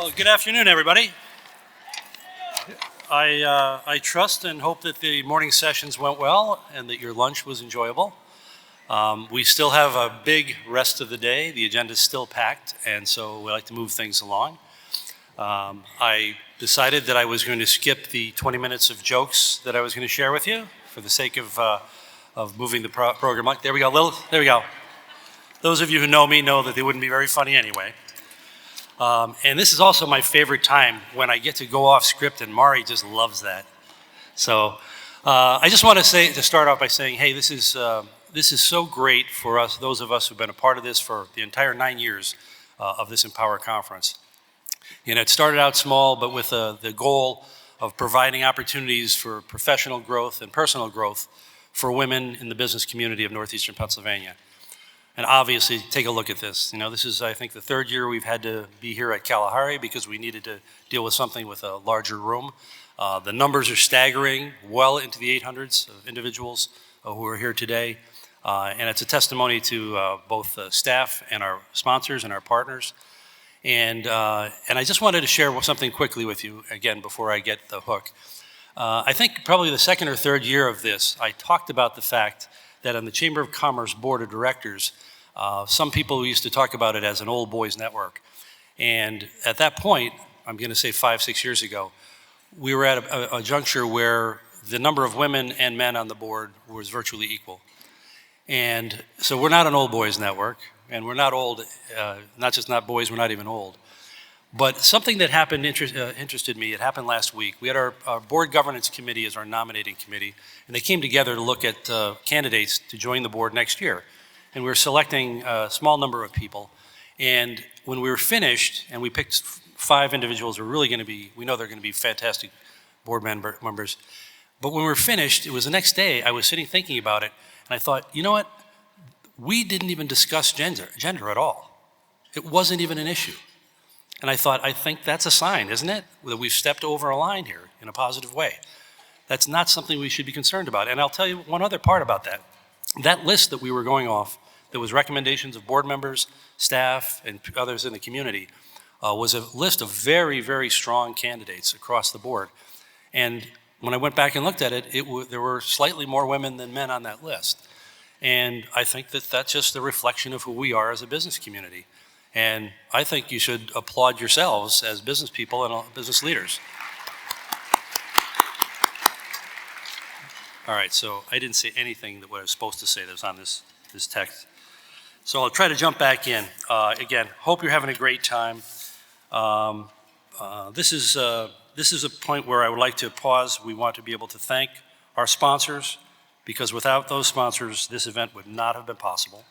Well, good afternoon, everybody. I trust and hope that the morning sessions went well and that your lunch was enjoyable. We still have a big rest of the day. The agenda is still packed, and so we like to move things along. I decided that I was going to skip the 20 minutes of jokes that I was going to share with you for the sake of moving the program. There we go, there we go. Those of you who know me know that they wouldn't be very funny anyway. And this is also my favorite time when I get to go off script, and Mari just loves that. So I just want to start off by saying, hey, this is so great for us, those of us who've been a part of this for the entire 9 years of this Empower Conference. You know, it started out small, but with the goal of providing opportunities for professional growth and personal growth for women in the business community of northeastern Pennsylvania. And obviously, take a look at this. You know, this is, I think, the third year we've had to be here at Kalahari because we needed to deal with something with a larger room. The numbers are staggering, well into the 800s of individuals who are here today. And it's a testimony to both staff and our sponsors and our partners. And I just wanted to share something quickly with you, again, before I get the hook. I think probably the second or third year of this, I talked about the fact that on the Chamber of Commerce Board of Directors, some people used to talk about it as an old boys network. And at that point, I'm going to say 5-6 years ago, we were at a juncture where the number of women and men on the board was virtually equal. And so we're not an old boys network, and we're not old, not just not boys, we're not even old. But something that happened interested me. It happened last week. We had our board governance committee as our nominating committee, and they came together to look at candidates to join the board next year. And we were selecting a small number of people. And when we were finished, and we picked 5 individuals who are really going to be, we know they're going to be fantastic board members. But when we were finished, it was the next day, I was sitting thinking about it, and I thought, you know what? We didn't even discuss gender at all. It wasn't even an issue. And I thought, I think that's a sign, isn't it? That we've stepped over a line here in a positive way. That's not something we should be concerned about. And I'll tell you one other part about that. That list that we were going off, that was recommendations of board members, staff, and others in the community, was a list of very, very strong candidates across the board. And when I went back and looked at it, there were slightly more women than men on that list. And I think that that's just a reflection of who we are as a business community. And I think you should applaud yourselves as business people and business leaders. All right, so I didn't say anything that what I was supposed to say that was on this text. So I'll try to jump back in. Again, hope you're having a great time. This is a point where I would like to pause. We want to be able to thank our sponsors, because without those sponsors, this event would not have been possible.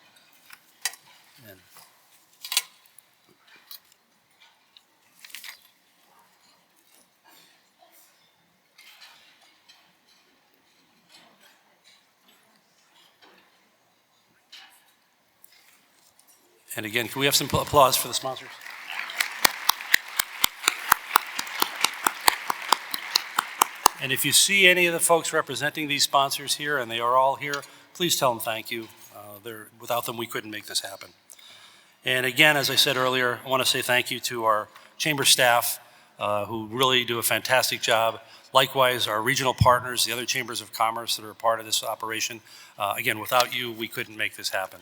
And again, can we have some applause for the sponsors? And if you see any of the folks representing these sponsors here, and they are all here, please tell them thank you. Without them, we couldn't make this happen. And again, as I said earlier, I want to say thank you to our chamber staff, who really do a fantastic job. Likewise, our regional partners, the other chambers of commerce that are a part of this operation. Again, without you, we couldn't make this happen.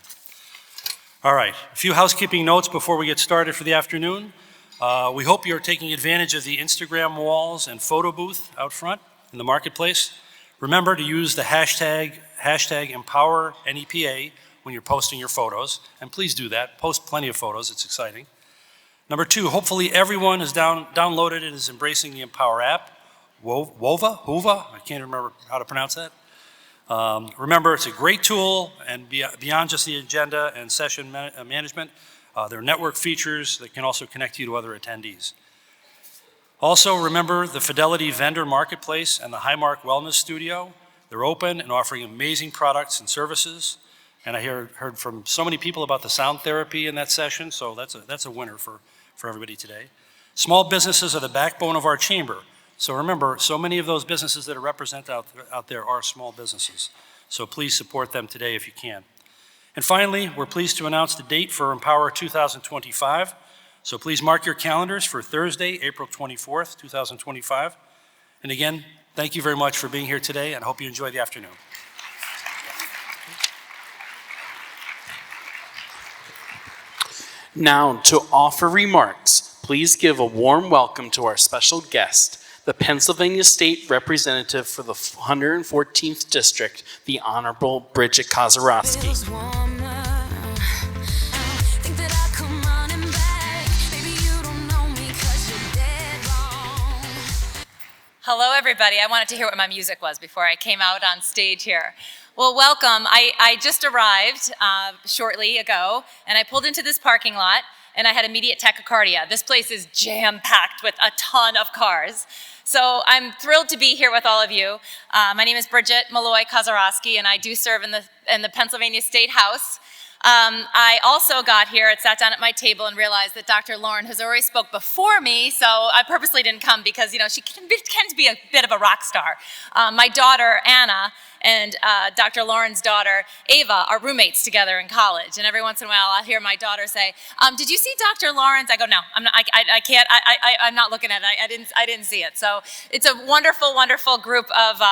All right, a few housekeeping notes before we get started for the afternoon. We hope you're taking advantage of the Instagram walls and photo booth out front in the marketplace. Remember to use the hashtag EmpowerNEPA when you're posting your photos, and please do that. Post plenty of photos, it's exciting. Number 2, hopefully everyone has downloaded and is embracing the Empower app. Wova, I can't remember how to pronounce that. Remember, it's a great tool, and beyond just the agenda and session management, there are network features that can also connect you to other attendees. Also, remember the Fidelity Vendor Marketplace and the Highmark Wellness Studio. They're open and offering amazing products and services. And I heard from so many people about the sound therapy in that session, so that's a winner for everybody today. Small businesses are the backbone of our chamber. So remember, so many of those businesses that are represented out there are small businesses. So please support them today if you can. And finally, we're pleased to announce the date for Empower 2025. So please mark your calendars for Thursday, April 24th, 2025. And again, thank you very much for being here today, and I hope you enjoy the afternoon. Now, to offer remarks, please give a warm welcome to our special guest, the Pennsylvania State Representative for the 114th District, the Honorable Bridget Kozarowski. Hello, everybody. I wanted to hear what my music was before I came out on stage here. Well, welcome. I just arrived shortly ago, and I pulled into this parking lot, and I had immediate tachycardia. This place is jam-packed with a ton of cars. So I'm thrilled to be here with all of you. My name is Bridget Malloy Kozarowski, and I do serve in the Pennsylvania State House. I also got here and sat down at my table and realized that Dr. Lauren has already spoke before me, so I purposely didn't come because, she can be a bit of a rock star. My daughter, Anna, and Dr. Lauren's daughter, Ava, are roommates together in college. And every once in a while, I'll hear my daughter say, "Did you see Dr. Lawrence?" I go, "No, I can't. I'm not looking at it. I didn't see it." So it's a wonderful, wonderful group of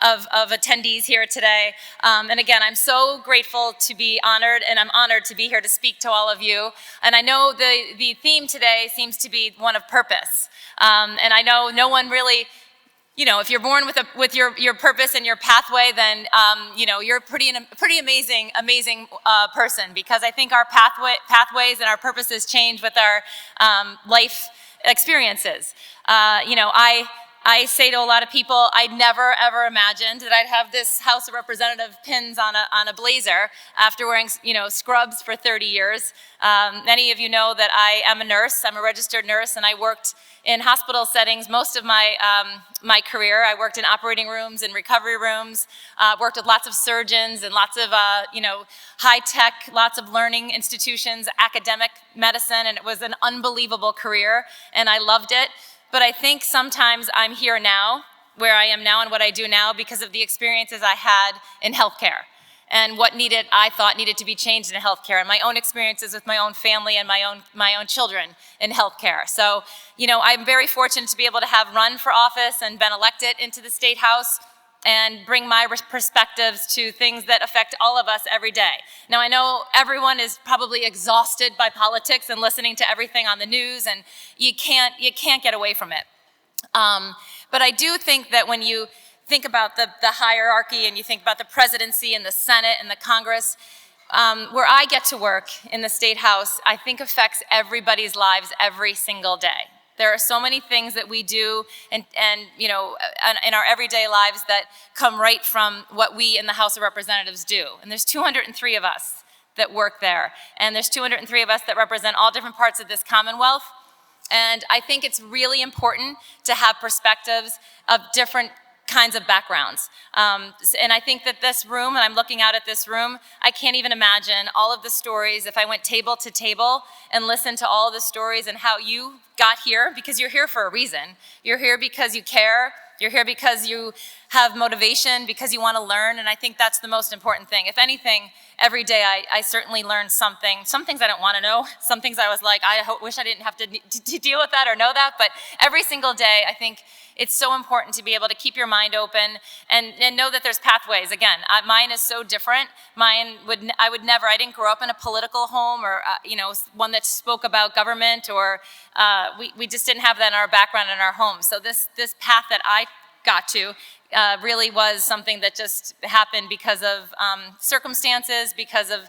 attendees here today. And again, I'm so grateful to be honored, and I'm honored to be here to speak to all of you. And I know the theme today seems to be one of purpose. And I know no one really. If you're born with your purpose and your pathway, then you're a pretty amazing person, because I think our pathways and our purposes change with our life experiences. I say to a lot of people, I never ever imagined that I'd have this House of Representative pins on a blazer after wearing scrubs for 30 years. Many of you know that I am a nurse. I'm a registered nurse, and I worked in hospital settings most of my career. I worked in operating rooms and recovery rooms, worked with lots of surgeons and lots of high tech, lots of learning institutions, academic medicine, and it was an unbelievable career, and I loved it. But I think sometimes I'm here now, where I am now and what I do now, because of the experiences I had in healthcare and what I thought needed to be changed in healthcare, and my own experiences with my own family and my own children in healthcare. So, I'm very fortunate to be able to have run for office and been elected into the State House and bring my perspectives to things that affect all of us every day. Now, I know everyone is probably exhausted by politics and listening to everything on the news, and you can't get away from it. But I do think that when you think about the hierarchy and you think about the presidency and the Senate and the Congress, where I get to work in the State House, I think affects everybody's lives every single day. There are so many things that we do in our everyday lives that come right from what we in the House of Representatives do. And there's 203 of us that work there. And there's 203 of us that represent all different parts of this Commonwealth. And I think it's really important to have perspectives of different kinds of backgrounds. And I think that this room, and I'm looking out at this room, I can't even imagine all of the stories if I went table to table and listened to all of the stories and how you got here, because you're here for a reason. You're here because you care. You're here because you have motivation, because you want to learn, and I think that's the most important thing. If anything, every day I certainly learn something. Some things I don't want to know. Some things I was like, I wish I didn't have to deal with that or know that, but every single day I think it's so important to be able to keep your mind open and know that there's pathways. Again, mine is so different. I didn't grow up in a political home or one that spoke about government, or we just didn't have that in our background in our home. So this path that I got to really was something that just happened because of circumstances, because of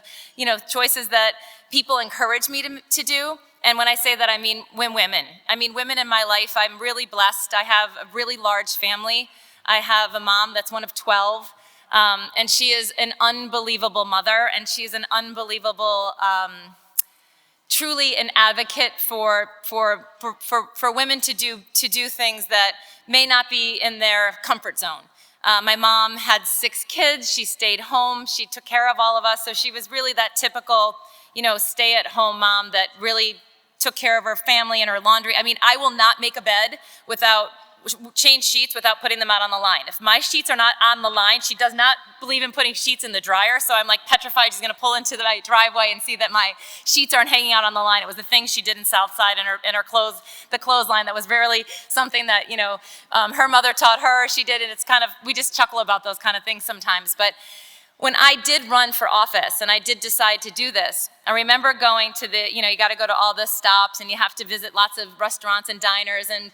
choices that people encouraged me to do. And when I say that, I mean women. I mean women in my life. I'm really blessed. I have a really large family. I have a mom that's one of 12, and she is an unbelievable mother, and she's an unbelievable, truly an advocate for women to do things that may not be in their comfort zone. My mom had 6 kids. She stayed home. She took care of all of us. So she was really that typical, stay-at-home mom that really took care of her family and her laundry. I mean, I will not make a bed without change sheets without putting them out on the line. If my sheets are not on the line, she does not believe in putting sheets in the dryer, so I'm like petrified she's gonna pull into my driveway and see that my sheets aren't hanging out on the line. It was the thing she did in Southside in her the clothesline that was really something that, her mother taught her, she did, and it's kind of, we just chuckle about those kind of things sometimes. But when I did run for office and I did decide to do this, I remember going to you got to go to all the stops and you have to visit lots of restaurants and diners and,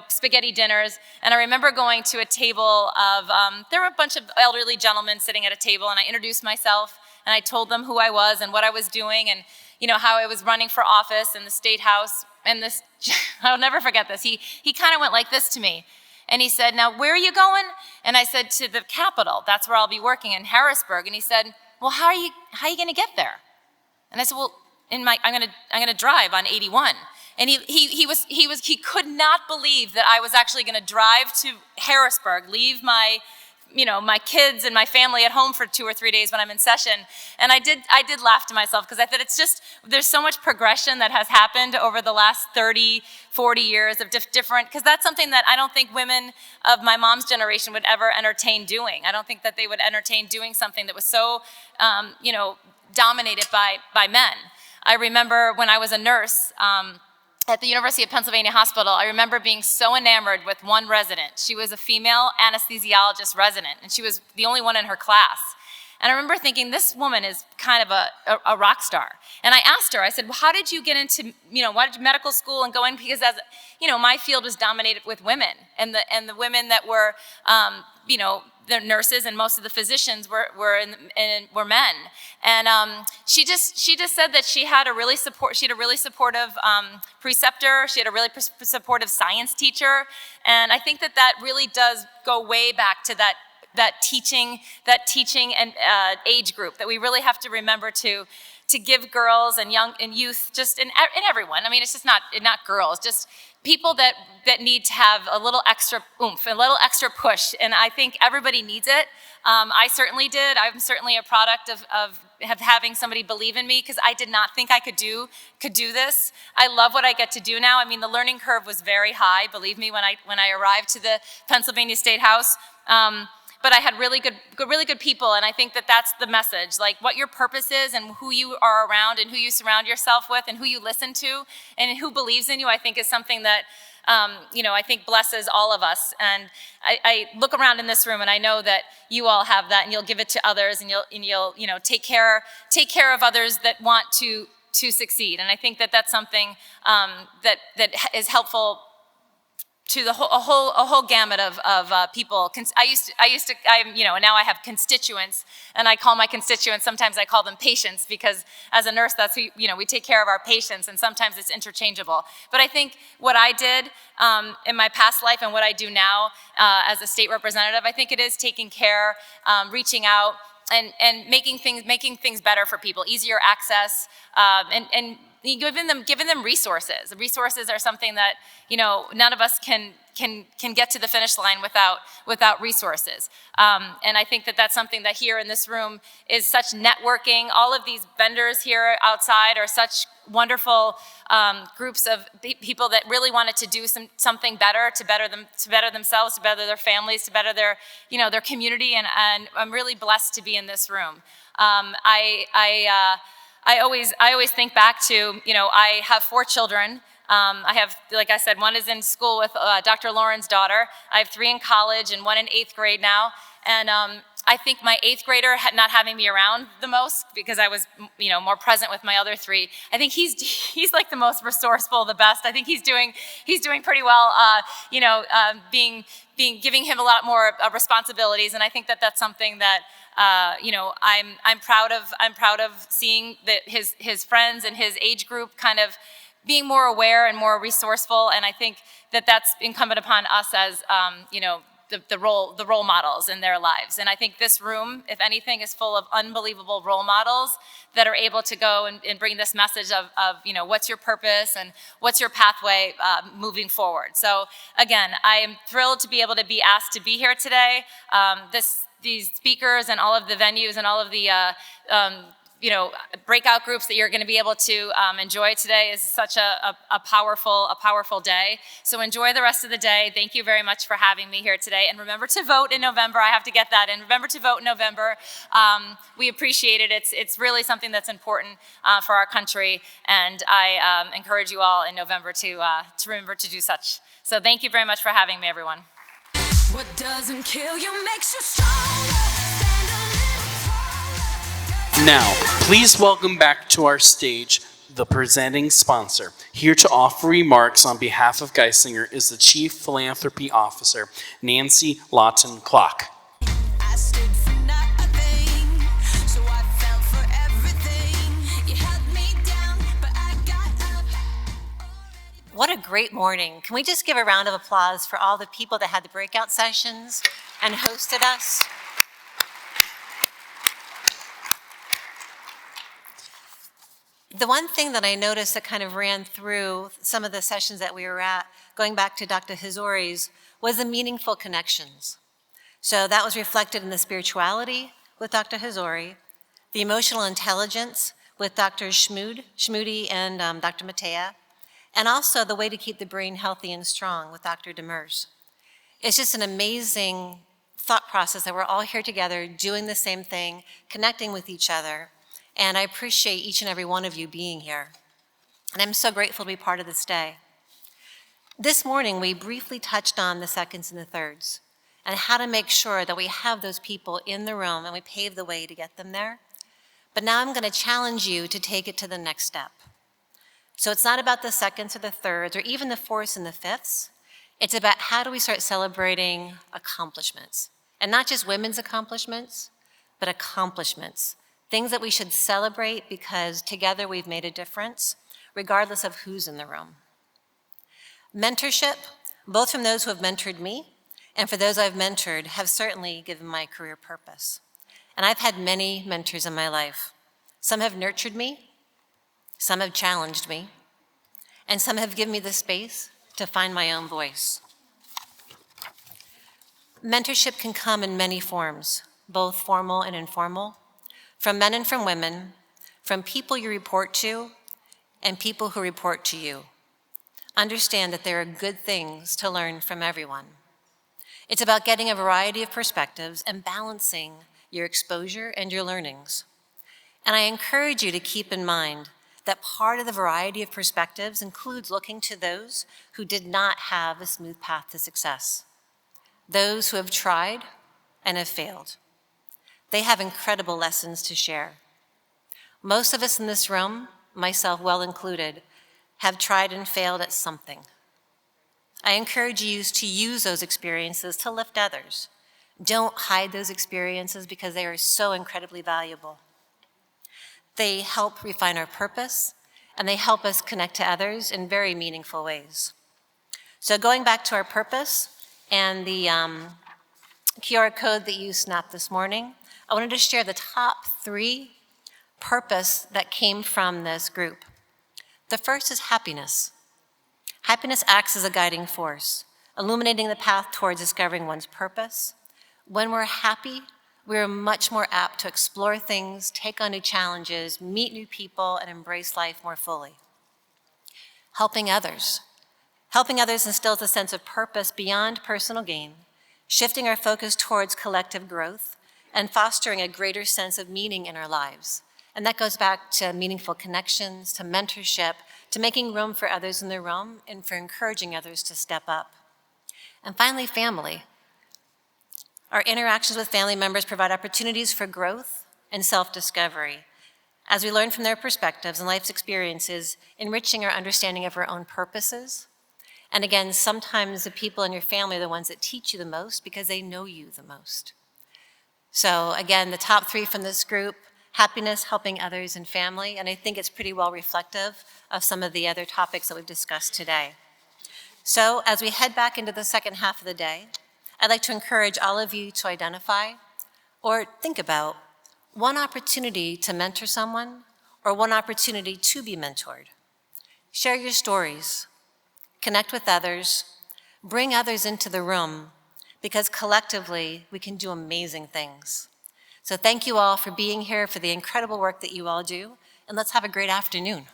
spaghetti dinners. And I remember going to a table of, there were a bunch of elderly gentlemen sitting at a table, and I introduced myself and I told them who I was and what I was doing and, how I was running for office in the State House. And this, I'll never forget this. He kind of went like this to me. And he said, "Now, where are you going?" And I said, "To the Capitol. That's where I'll be working, in Harrisburg." And he said, "Well, how are you going to get there?" And I said, "Well, I'm gonna drive on 81." And he could not believe that I was actually going to drive to Harrisburg, leave my my kids and my family at home for 2 or 3 days when I'm in session. And I did laugh to myself, because I thought it's just, there's so much progression that has happened over the last 30, 40 years of different, because that's something that I don't think women of my mom's generation would ever entertain doing. I don't think that they would entertain doing something that was so, dominated by men. I remember when I was a nurse, at the University of Pennsylvania Hospital, I remember being so enamored with one resident. She was a female anesthesiologist resident, and she was the only one in her class. And I remember thinking, this woman is kind of a rock star. And I asked her, I said, "Well, how did you get into, why did you medical school and go in?" Because as, my field was dominated with women, and the women that were, the nurses and most of the physicians were men. And she just said that she had a really supportive preceptor. She had a really supportive science teacher. And I think that really does go way back to that teaching and age group that we really have to remember to give girls and youth, just in everyone. I mean, it's just not girls, just people that need to have a little extra oomph, a little extra push, and I think everybody needs it. I certainly did. I'm certainly a product of having somebody believe in me, because I did not think I could do this. I love what I get to do now. I mean, the learning curve was very high, believe me, when I arrived to the Pennsylvania State House. But I had really good people, and I think that that's the message. Like, what your purpose is and who you are around and who you surround yourself with and who you listen to and who believes in you, I think is something that, I think blesses all of us. And I look around in this room and I know that you all have that, and you'll give it to others, and you'll take care of others that want to succeed. And I think that that's something that is helpful to a whole gamut of people. Now I have constituents, and I call my constituents, sometimes I call them patients, because as a nurse, that's who, we take care of our patients, and sometimes it's interchangeable. But I think what I did in my past life and what I do now as a state representative, I think it is taking care, reaching out, and making things better for people, easier access, and giving them resources. Resources are something that, none of us can get to the finish line without resources. And I think that that's something that here in this room is such networking. All of these vendors here outside are such wonderful groups of people that really wanted to do something better, to better themselves, to better their families, to better their community. And I'm really blessed to be in this room. I always think back to, I have 4 children. I have, like I said, one is in school with Dr. Lauren's daughter. I have 3 in college and 1 in 8th grade now. And I think my 8th grader not having me around the most, because I was, more present with my other 3. I think he's like the most resourceful, the best. I think he's doing pretty well. Giving him a lot more responsibilities, and I think that that's something that I'm proud of seeing that his friends and his age group kind of being more aware and more resourceful, and I think that that's incumbent upon us as the role models in their lives. And I think this room, if anything, is full of unbelievable role models that are able to go and bring this message of what's your purpose and what's your pathway moving forward. So again, I am thrilled to be able to be asked to be here today. These speakers and all of the venues and all of the breakout groups that you're going to be able to enjoy today. Is such a powerful day. So enjoy the rest of the day. Thank you very much for having me here today. And remember to vote in November. I have to get that in. Remember to vote in November. We appreciate it. It's really something that's important for our country. And I encourage you all in November to remember to do such. So thank you very much for having me, everyone. What doesn't kill you makes you stronger. Stand a little taller. Now, please welcome back to our stage the presenting sponsor. Here to offer remarks on behalf of Geisinger is the Chief Philanthropy Officer, Nancy Lawton-Klock. I stood for nothing, so I fell for everything. You held me down, but I got up. What a great morning. Can we just give a round of applause for all the people that had the breakout sessions and hosted us? The one thing that I noticed that kind of ran through some of the sessions that we were at, going back to Dr. Hazori's, was the meaningful connections. So that was reflected in the spirituality with Dr. Hazori, the emotional intelligence with Dr. Schmoody and Dr. Matea, and also the way to keep the brain healthy and strong with Dr. Demers. It's just an amazing thought process that we're all here together doing the same thing, connecting with each other, and I appreciate each and every one of you being here. And I'm so grateful to be part of this day. This morning, we briefly touched on the seconds and the thirds and how to make sure that we have those people in the room and we pave the way to get them there. But now I'm going to challenge you to take it to the next step. So it's not about the seconds or the thirds or even the fourths and the fifths. It's about how do we start celebrating accomplishments. And not just women's accomplishments, but accomplishments. Things that we should celebrate because together we've made a difference, regardless of who's in the room. Mentorship, both from those who have mentored me and for those I've mentored, have certainly given my career purpose. And I've had many mentors in my life. Some have nurtured me, some have challenged me, and some have given me the space to find my own voice. Mentorship can come in many forms, both formal and informal, from men and from women, from people you report to, and people who report to you. Understand that there are good things to learn from everyone. It's about getting a variety of perspectives and balancing your exposure and your learnings. And I encourage you to keep in mind that part of the variety of perspectives includes looking to those who did not have a smooth path to success, those who have tried and have failed. They have incredible lessons to share. Most of us in this room, myself well included, have tried and failed at something. I encourage you to use those experiences to lift others. Don't hide those experiences because they are so incredibly valuable. They help refine our purpose, and they help us connect to others in very meaningful ways. So going back to our purpose and the QR code that you snapped this morning, I wanted to share the top 3 purpose that came from this group. The first is happiness. Happiness acts as a guiding force, illuminating the path towards discovering one's purpose. When we're happy, we're much more apt to explore things, take on new challenges, meet new people, and embrace life more fully. Helping others. Helping others instills a sense of purpose beyond personal gain, shifting our focus towards collective growth and fostering a greater sense of meaning in our lives. And that goes back to meaningful connections, to mentorship, to making room for others in the room, and for encouraging others to step up. And finally, family. Our interactions with family members provide opportunities for growth and self-discovery as we learn from their perspectives and life's experiences, enriching our understanding of our own purposes. And again, sometimes the people in your family are the ones that teach you the most because they know you the most. So again, the top 3 from this group: happiness, helping others, and family. And I think it's pretty well reflective of some of the other topics that we've discussed today. So as we head back into the second half of the day, I'd like to encourage all of you to identify or think about one opportunity to mentor someone or one opportunity to be mentored. Share your stories, connect with others, bring others into the room, because collectively we can do amazing things. So thank you all for being here, for the incredible work that you all do, and let's have a great afternoon.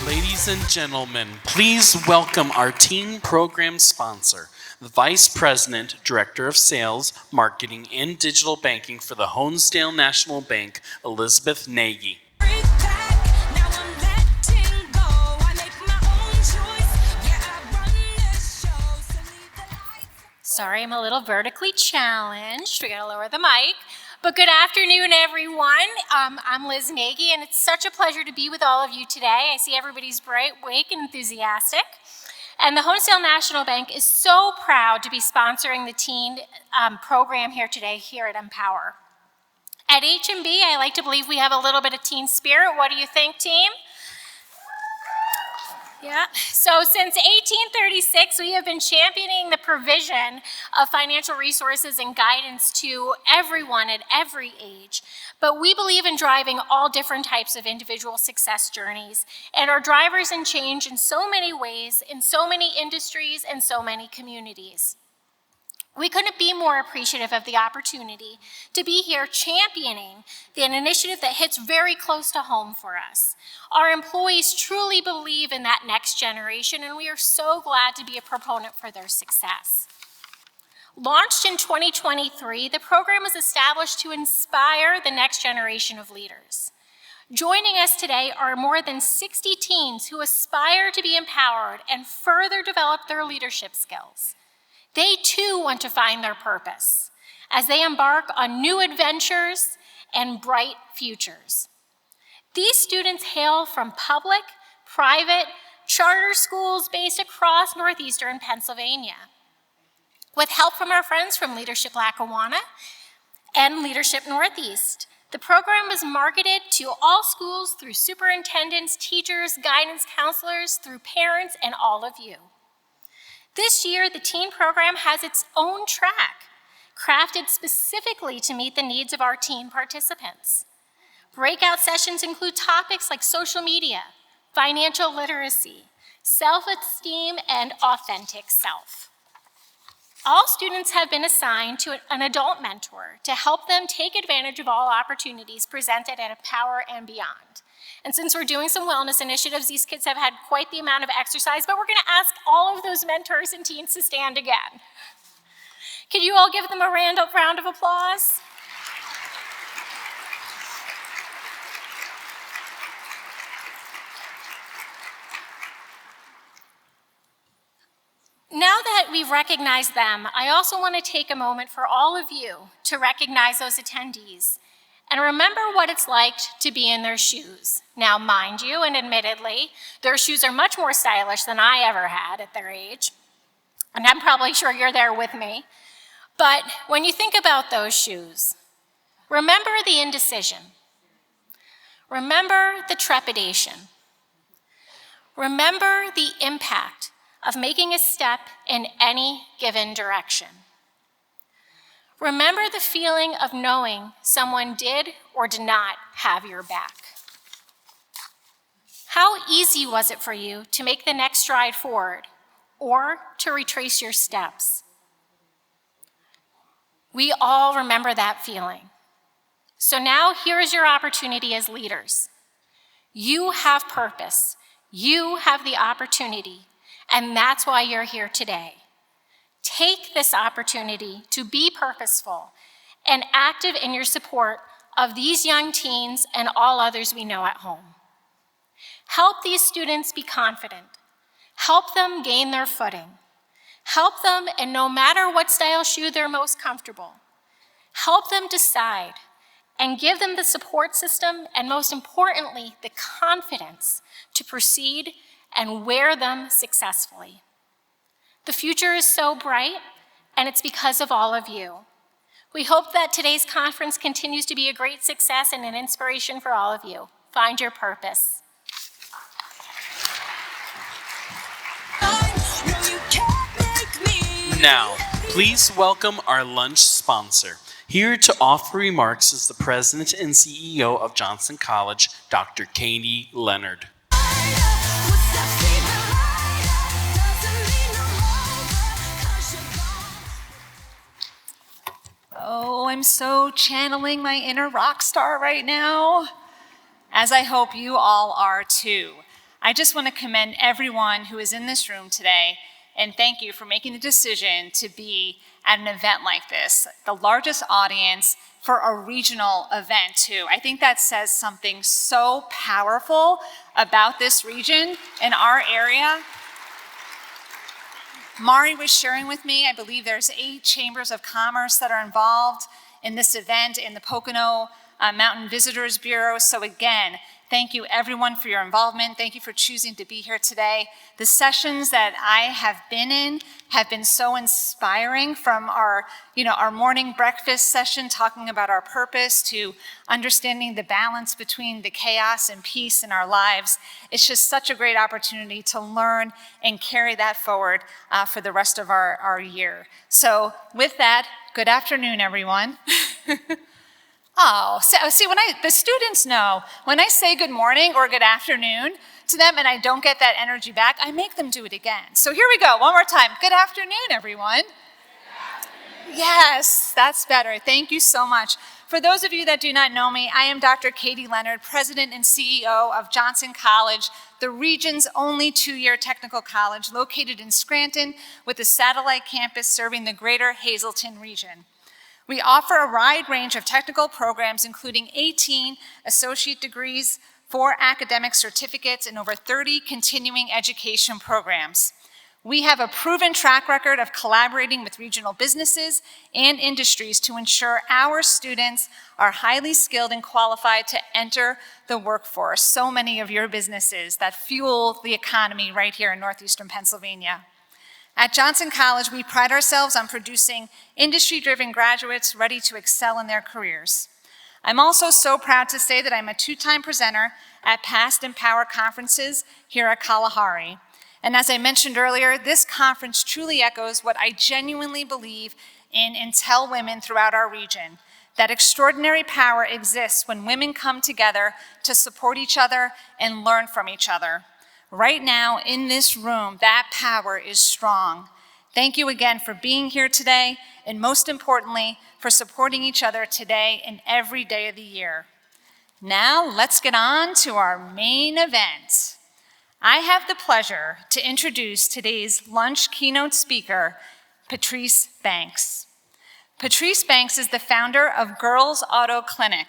Ladies and gentlemen, please welcome our teen program sponsor, the Vice President, Director of Sales, Marketing, and Digital Banking for the Honesdale National Bank, Elizabeth Nagy. Sorry, I'm a little vertically challenged. We gotta lower the mic. But good afternoon, everyone. I'm Liz Nagy, and it's such a pleasure to be with all of you today. I see everybody's bright, awake, and enthusiastic. And the Honesdale National Bank is so proud to be sponsoring the teen program here today here at Empower. At H&B, I like to believe we have a little bit of teen spirit. What do you think, team? Yeah, so since 1836, we have been championing the provision of financial resources and guidance to everyone at every age. But we believe in driving all different types of individual success journeys and are drivers in change in so many ways, in so many industries, and so many communities. We couldn't be more appreciative of the opportunity to be here championing an initiative that hits very close to home for us. Our employees truly believe in that next generation, and we are so glad to be a proponent for their success. Launched in 2023, the program was established to inspire the next generation of leaders. Joining us today are more than 60 teens who aspire to be empowered and further develop their leadership skills. They too want to find their purpose as they embark on new adventures and bright futures. These students hail from public, private, charter schools based across northeastern Pennsylvania. With help from our friends from Leadership Lackawanna and Leadership Northeast, the program is marketed to all schools through superintendents, teachers, guidance counselors, through parents, and all of you. This year, the teen program has its own track, crafted specifically to meet the needs of our teen participants. Breakout sessions include topics like social media, financial literacy, self-esteem, and authentic self. All students have been assigned to an adult mentor to help them take advantage of all opportunities presented at Empower and beyond. And since we're doing some wellness initiatives, these kids have had quite the amount of exercise, but we're gonna ask all of those mentors and teens to stand again. Could you all give them a round of applause? Now that we've recognized them, I also want to take a moment for all of you to recognize those attendees and remember what it's like to be in their shoes. Now, mind you, and admittedly, their shoes are much more stylish than I ever had at their age, and I'm probably sure you're there with me. But when you think about those shoes, remember the indecision. Remember the trepidation. Remember the impact of making a step in any given direction. Remember the feeling of knowing someone did or did not have your back. How easy was it for you to make the next stride forward or to retrace your steps? We all remember that feeling. So now here is your opportunity as leaders. You have purpose. You have the opportunity, and that's why you're here today. Take this opportunity to be purposeful and active in your support of these young teens and all others we know at home. Help these students be confident. Help them gain their footing. Help them in no matter what style shoe they're most comfortable. Help them decide and give them the support system and, most importantly, the confidence to proceed and wear them successfully. The future is so bright, and it's because of all of you. We hope that today's conference continues to be a great success and an inspiration for all of you. Find your purpose. Now, please welcome our lunch sponsor. Here to offer remarks is the President and CEO of Johnson College, Dr. Katie Leonard. I'm so channeling my inner rock star right now, as I hope you all are too. I just want to commend everyone who is in this room today and thank you for making the decision to be at an event like this, the largest audience for a regional event too. I think that says something so powerful about this region and our area. Mari was sharing with me, I believe there's 8 chambers of commerce that are involved in this event in the Pocono Mountain Visitors Bureau. So again, thank you everyone for your involvement. Thank you for choosing to be here today. The sessions that I have been in have been so inspiring, from our morning breakfast session talking about our purpose to understanding the balance between the chaos and peace in our lives. It's just such a great opportunity to learn and carry that forward for the rest of our year. So with that, good afternoon, everyone. Oh, see, the students know, when I say good morning or good afternoon to them and I don't get that energy back, I make them do it again. So here we go, one more time. Good afternoon, everyone. Good afternoon. Yes, that's better. Thank you so much. For those of you that do not know me, I am Dr. Katie Leonard, President and CEO of Johnson College, the region's only 2-year technical college located in Scranton with a satellite campus serving the greater Hazleton region. We offer a wide range of technical programs, including 18 associate degrees, 4 academic certificates, and over 30 continuing education programs. We have a proven track record of collaborating with regional businesses and industries to ensure our students are highly skilled and qualified to enter the workforce. So many of your businesses that fuel the economy right here in northeastern Pennsylvania. At Johnson College, we pride ourselves on producing industry-driven graduates ready to excel in their careers. I'm also so proud to say that I'm a 2-time presenter at past Empower conferences here at Kalahari. And as I mentioned earlier, this conference truly echoes what I genuinely believe in and tell women throughout our region, that extraordinary power exists when women come together to support each other and learn from each other. Right now, in this room, that power is strong. Thank you again for being here today, and most importantly, for supporting each other today and every day of the year. Now, let's get on to our main event. I have the pleasure to introduce today's lunch keynote speaker, Patrice Banks. Patrice Banks is the founder of Girls Auto Clinic.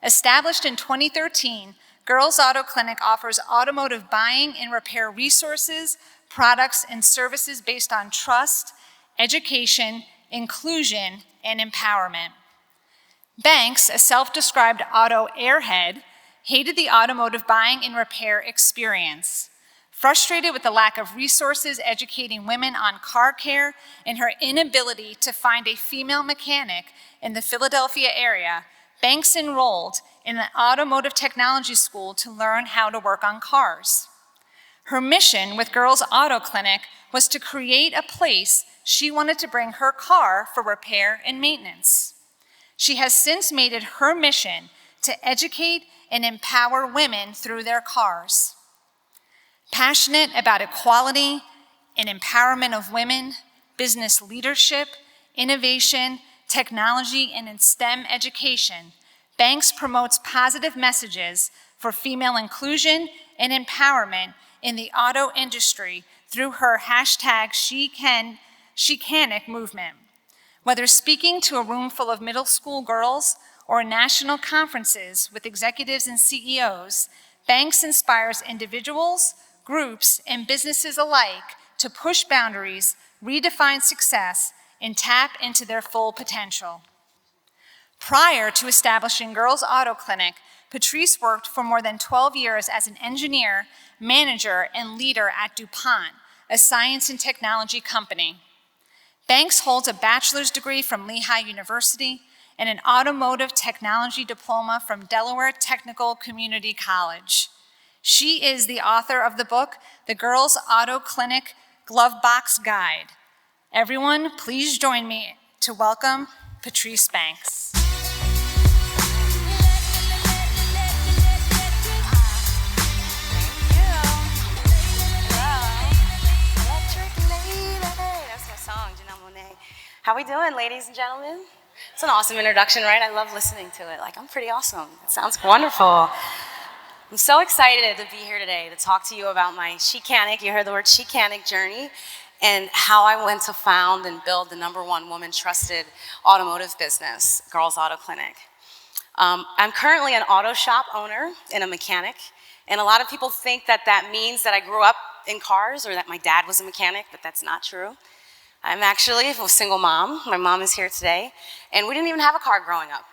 Established in 2013, Girls Auto Clinic offers automotive buying and repair resources, products, and services based on trust, education, inclusion, and empowerment. Banks, a self-described auto airhead, hated the automotive buying and repair experience. Frustrated with the lack of resources educating women on car care and her inability to find a female mechanic in the Philadelphia area, Banks enrolled in an automotive technology school to learn how to work on cars. Her mission with Girls Auto Clinic was to create a place she wanted to bring her car for repair and maintenance. She has since made it her mission to educate and empower women through their cars. Passionate about equality and empowerment of women, business leadership, innovation, technology, and in STEM education, Banks promotes positive messages for female inclusion and empowerment in the auto industry through her hashtag #SheCanic movement. Whether speaking to a room full of middle school girls or national conferences with executives and CEOs, Banks inspires individuals, groups, and businesses alike to push boundaries, redefine success, and tap into their full potential. Prior to establishing Girls Auto Clinic, Patrice worked for more than 12 years as an engineer, manager, and leader at DuPont, a science and technology company. Banks holds a bachelor's degree from Lehigh University and an automotive technology diploma from Delaware Technical Community College. She is the author of the book, The Girls Auto Clinic Glove Box Guide. Everyone, please join me to welcome Patrice Banks. How we doing, ladies and gentlemen? It's an awesome introduction, right? I love listening to it. Like, I'm pretty awesome. It sounds wonderful. I'm so excited to be here today to talk to you about my Chicanic, you heard the word Chicanic journey, and how I went to found and build the #1 woman-trusted automotive business, Girls Auto Clinic. I'm currently an auto shop owner and a mechanic, and a lot of people think that that means that I grew up in cars or that my dad was a mechanic, but that's not true. I'm actually a single mom. My mom is here today, and we didn't even have a car growing up.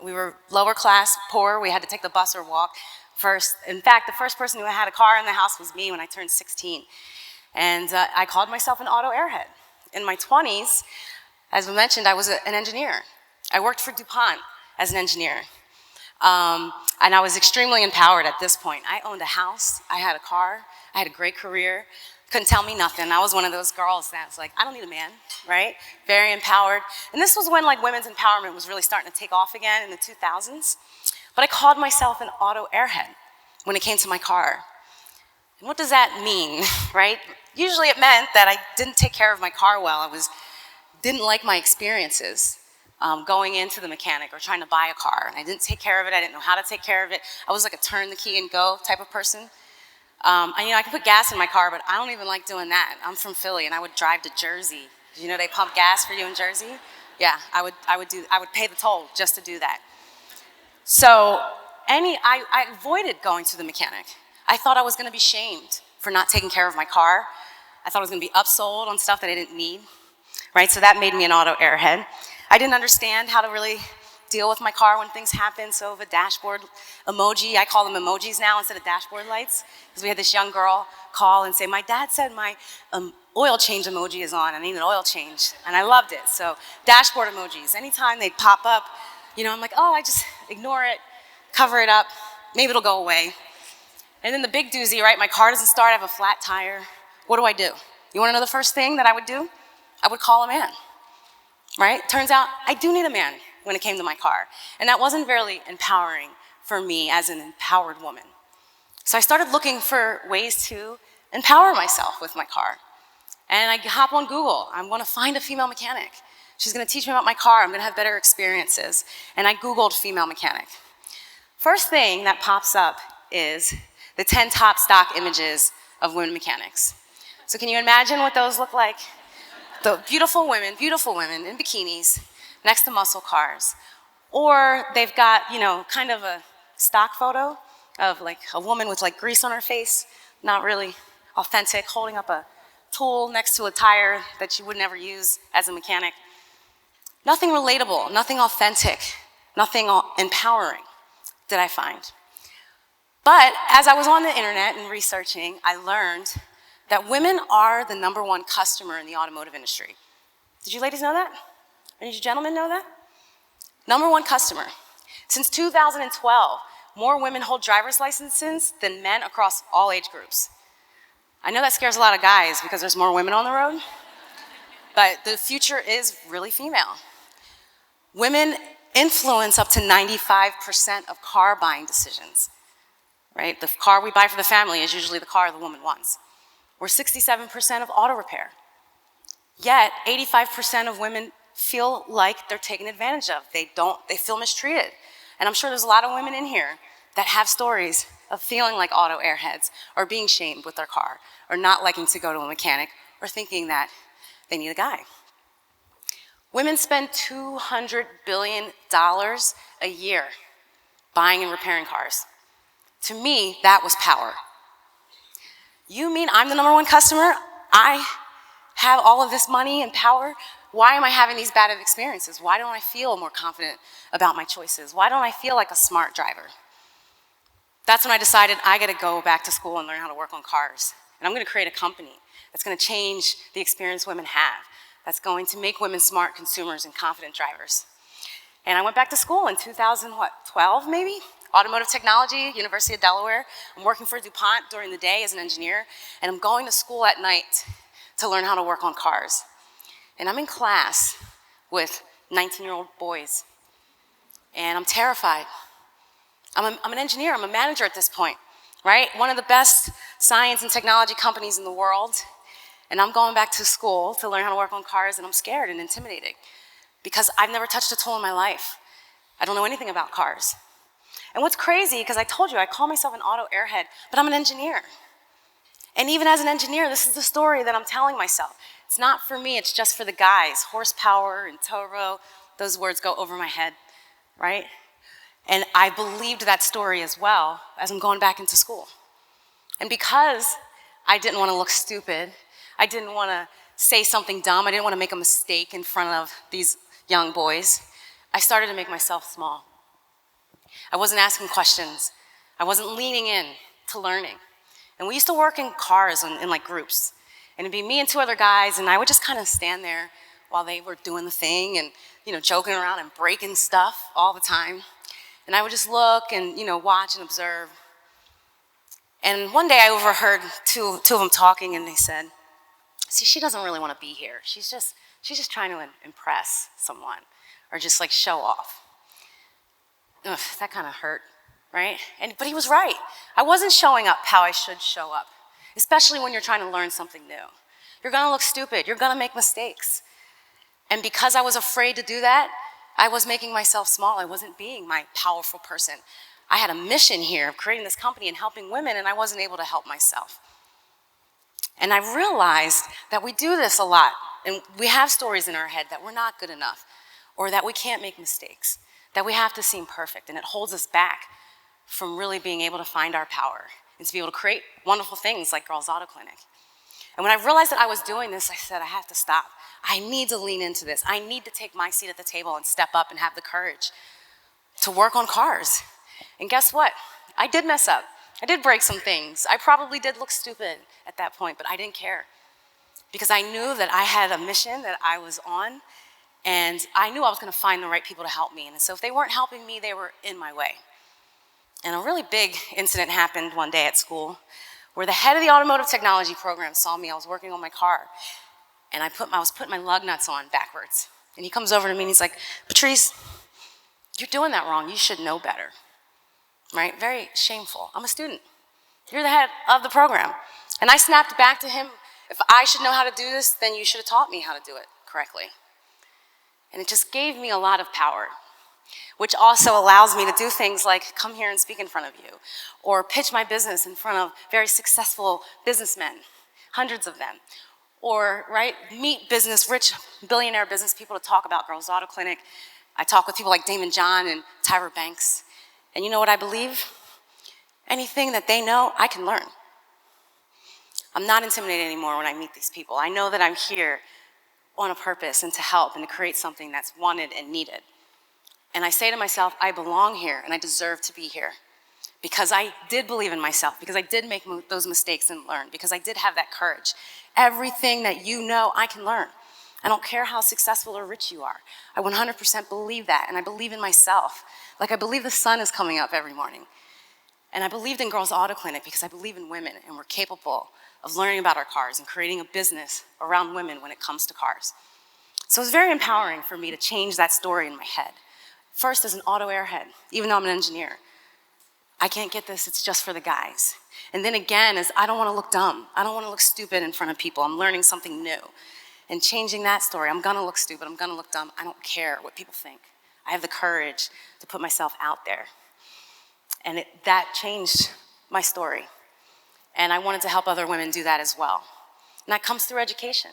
We were lower class, poor. We had to take the bus or walk first. In fact, the first person who had a car in the house was me when I turned 16. And I called myself an auto airhead. In my 20s, as I mentioned, I was an engineer. I worked for DuPont as an engineer. And I was extremely empowered at this point. I owned a house, I had a car, I had a great career. Couldn't tell me nothing. I was one of those girls that was like, I don't need a man, right? Very empowered. And this was when like women's empowerment was really starting to take off again in the 2000s. But I called myself an auto airhead when it came to my car. And what does that mean, right? Usually it meant that I didn't take care of my car well. Didn't like my experiences going into the mechanic or trying to buy a car. And I didn't take care of it. I didn't know how to take care of it. I was like a turn the key and go type of person. And I can put gas in my car, but I don't even like doing that. I'm from Philly, and I would drive to Jersey. Did you know they pump gas for you in Jersey? Yeah, I would pay the toll just to do that. So I avoided going to the mechanic. I thought I was going to be shamed for not taking care of my car. I thought I was going to be upsold on stuff that I didn't need, right? So that made me an auto airhead. I didn't understand how to really deal with my car when things happen. So the dashboard emoji, I call them emojis now instead of dashboard lights, because we had this young girl call and say, my dad said my oil change emoji is on. I need an oil change. And I loved it. So dashboard emojis, anytime they'd pop up, I'm like, oh, I just ignore it, cover it up, maybe it'll go away. And then the big doozy, right? My car doesn't start, I have a flat tire. What do? You wanna know the first thing that I would do? I would call a man, right? Turns out I do need a man when it came to my car. And that wasn't very empowering for me as an empowered woman. So I started looking for ways to empower myself with my car. And I hop on Google, I'm gonna find a female mechanic. She's gonna teach me about my car, I'm gonna have better experiences. And I Googled female mechanic. First thing that pops up is the 10 top stock images of women mechanics. So can you imagine what those look like? The beautiful women in bikinis next to muscle cars. Or they've got, kind of a stock photo of like a woman with like grease on her face, not really authentic, holding up a tool next to a tire that you would never use as a mechanic. Nothing relatable, nothing authentic, nothing empowering did I find. But as I was on the internet and researching, I learned that women are the #1 customer in the automotive industry. Did you ladies know that? Did you gentlemen know that? #1 customer. Since 2012, more women hold driver's licenses than men across all age groups. I know that scares a lot of guys because there's more women on the road, but the future is really female. Women influence up to 95% of car buying decisions, right? The car we buy for the family is usually the car the woman wants. We're 67% of auto repair. Yet, 85% of women feel like they're taken advantage of. They feel mistreated. And I'm sure there's a lot of women in here that have stories of feeling like auto airheads or being shamed with their car or not liking to go to a mechanic or thinking that they need a guy. Women spend $200 billion a year buying and repairing cars. To me, that was power. You mean I'm the #1 customer? I have all of this money and power? Why am I having these bad experiences? Why don't I feel more confident about my choices? Why don't I feel like a smart driver? That's when I decided I gotta go back to school and learn how to work on cars. And I'm gonna create a company that's gonna change the experience women have, that's going to make women smart consumers and confident drivers. And I went back to school in 2012 maybe? Automotive technology, University of Delaware. I'm working for DuPont during the day as an engineer, and I'm going to school at night to learn how to work on cars. And I'm in class with 19-year-old boys, and I'm terrified. I'm an engineer, I'm a manager at this point, right? One of the best science and technology companies in the world, and I'm going back to school to learn how to work on cars, and I'm scared and intimidated because I've never touched a tool in my life. I don't know anything about cars. And what's crazy, because I told you, I call myself an auto airhead, but I'm an engineer. And even as an engineer, this is the story that I'm telling myself. It's not for me, it's just for the guys. Horsepower and turbo, those words go over my head, right? And I believed that story as well as I'm going back into school. And because I didn't want to look stupid, I didn't want to say something dumb, I didn't want to make a mistake in front of these young boys, I started to make myself small. I wasn't asking questions. I wasn't leaning in to learning. And we used to work in cars in like groups. And it'd be me and two other guys, and I would just kind of stand there while they were doing the thing and, joking around and breaking stuff all the time. And I would just look and, watch and observe. And one day I overheard two of them talking, and they said, see, she doesn't really want to be here. She's just trying to impress someone or just like show off. Ugh, that kind of hurt, right? But he was right. I wasn't showing up how I should show up, especially when you're trying to learn something new. You're gonna look stupid, you're gonna make mistakes. And because I was afraid to do that, I was making myself small. I wasn't being my powerful person. I had a mission here of creating this company and helping women, and I wasn't able to help myself. And I realized that we do this a lot, and we have stories in our head that we're not good enough, or that we can't make mistakes, that we have to seem perfect, and it holds us back from really being able to find our power and to be able to create wonderful things like Girls Auto Clinic. And when I realized that I was doing this, I said, I have to stop. I need to lean into this. I need to take my seat at the table and step up and have the courage to work on cars. And guess what? I did mess up. I did break some things. I probably did look stupid at that point, but I didn't care because I knew that I had a mission that I was on, and I knew I was going to find the right people to help me. And so if they weren't helping me, they were in my way. And a really big incident happened one day at school where the head of the automotive technology program saw me. I was working on my car, and I was putting my lug nuts on backwards. And he comes over to me and he's like, Patrice, you're doing that wrong. You should know better. Right? Very shameful. I'm a student. You're the head of the program. And I snapped back to him, if I should know how to do this, then you should have taught me how to do it correctly. And it just gave me a lot of power, which also allows me to do things like come here and speak in front of you, or pitch my business in front of very successful businessmen, hundreds of them, or meet rich billionaire business people to talk about Girls Auto Clinic. I talk with people like Damon John and Tyra Banks. And you know what I believe? Anything that they know, I can learn. I'm not intimidated anymore when I meet these people. I know that I'm here on a purpose and to help and to create something that's wanted and needed. And I say to myself, I belong here and I deserve to be here because I did believe in myself, because I did make those mistakes and learn, because I did have that courage. Everything that you know, I can learn. I don't care how successful or rich you are. I 100% believe that, and I believe in myself. Like I believe the sun is coming up every morning. And I believed in Girls Auto Clinic because I believe in women, and we're capable of learning about our cars and creating a business around women when it comes to cars. So it's very empowering for me to change that story in my head. First, as an auto airhead, even though I'm an engineer, I can't get this, it's just for the guys. And then again, as I don't want to look dumb. I don't want to look stupid in front of people. I'm learning something new. And changing that story, I'm gonna look stupid, I'm gonna look dumb, I don't care what people think. I have the courage to put myself out there. And that changed my story. And I wanted to help other women do that as well. And that comes through education.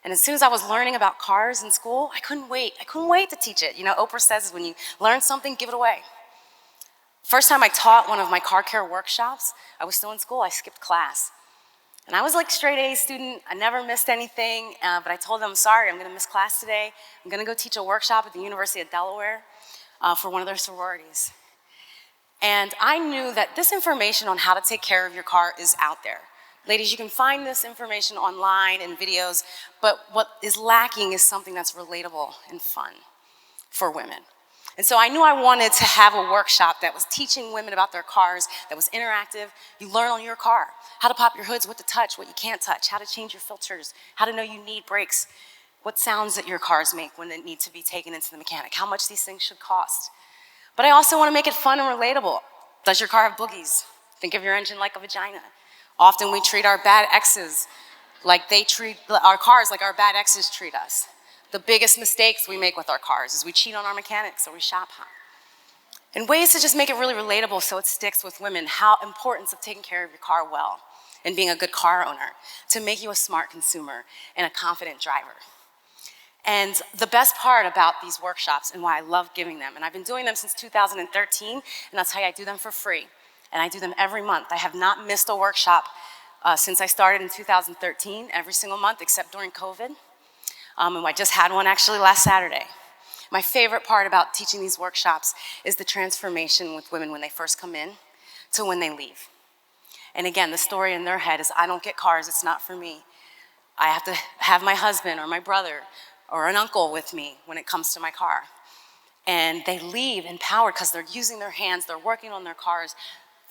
And as soon as I was learning about cars in school, I couldn't wait. I couldn't wait to teach it. Oprah says when you learn something, give it away. First time I taught one of my car care workshops, I was still in school, I skipped class. And I was like straight A student, I never missed anything, but I told them, sorry, I'm gonna miss class today. I'm gonna go teach a workshop at the University of Delaware for one of their sororities. And I knew that this information on how to take care of your car is out there. Ladies, you can find this information online and videos, but what is lacking is something that's relatable and fun for women. And so I knew I wanted to have a workshop that was teaching women about their cars, that was interactive. You learn on your car, how to pop your hoods, what to touch, what you can't touch, how to change your filters, how to know you need brakes, what sounds that your cars make when they need to be taken into the mechanic, how much these things should cost. But I also want to make it fun and relatable. Does your car have boogies? Think of your engine like a vagina. Often we treat our bad exes like they treat our cars like our bad exes treat us. The biggest mistakes we make with our cars is we cheat on our mechanics or we shop hop. And ways to just make it really relatable so it sticks with women, how importance of taking care of your car well and being a good car owner to make you a smart consumer and a confident driver. And the best part about these workshops and why I love giving them, and I've been doing them since 2013, and I'll tell you, I do them for free, and I do them every month. I have not missed a workshop since I started in 2013, every single month except during COVID. And I just had one actually last Saturday. My favorite part about teaching these workshops is the transformation with women when they first come in to when they leave. And again, the story in their head is, I don't get cars, it's not for me. I have to have my husband or my brother or an uncle with me when it comes to my car. And they leave empowered because they're using their hands, they're working on their cars.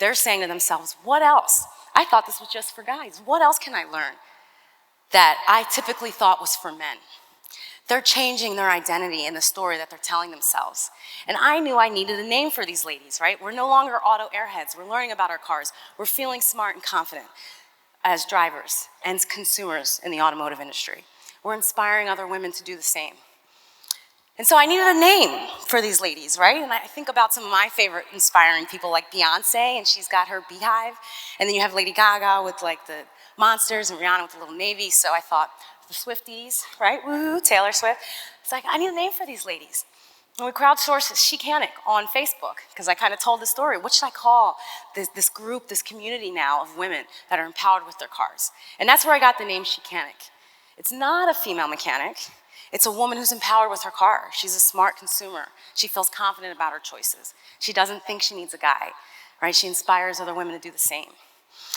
They're saying to themselves, what else? I thought this was just for guys. What else can I learn that I typically thought was for men? They're changing their identity in the story that they're telling themselves. And I knew I needed a name for these ladies, right? We're no longer auto airheads. We're learning about our cars. We're feeling smart and confident as drivers and consumers in the automotive industry. We're inspiring other women to do the same. And so I needed a name for these ladies, right? And I think about some of my favorite inspiring people like Beyonce, and she's got her beehive. And then you have Lady Gaga with like the monsters and Rihanna with the little navy. So I thought, the Swifties, right? Woo, Taylor Swift. It's like, I need a name for these ladies. And we crowdsourced Chicanic on Facebook because I kind of told the story. What should I call this group, this community now of women that are empowered with their cars? And that's where I got the name Chicanic. It's not a female mechanic. It's a woman who's empowered with her car. She's a smart consumer. She feels confident about her choices. She doesn't think she needs a guy, right? She inspires other women to do the same.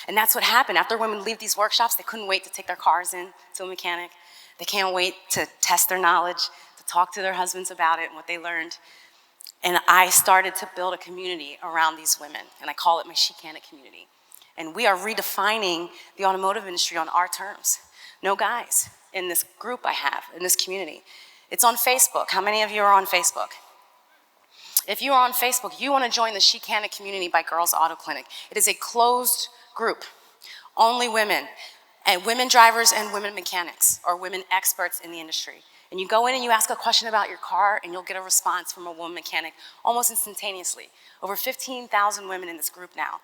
And that's what happened. After women leave these workshops, they couldn't wait to take their cars in to a mechanic. They can't wait to test their knowledge, to talk to their husbands about it and what they learned. And I started to build a community around these women, and I call it my Chicanic community. And we are redefining the automotive industry on our terms. No guys in this group I have, in this community. It's on Facebook. How many of you are on Facebook? If you are on Facebook, you want to join the Chicanic community by Girls Auto Clinic. It is a closed group, only women, and women drivers and women mechanics, or women experts in the industry. And you go in and you ask a question about your car, and you'll get a response from a woman mechanic almost instantaneously. Over 15,000 women in this group now.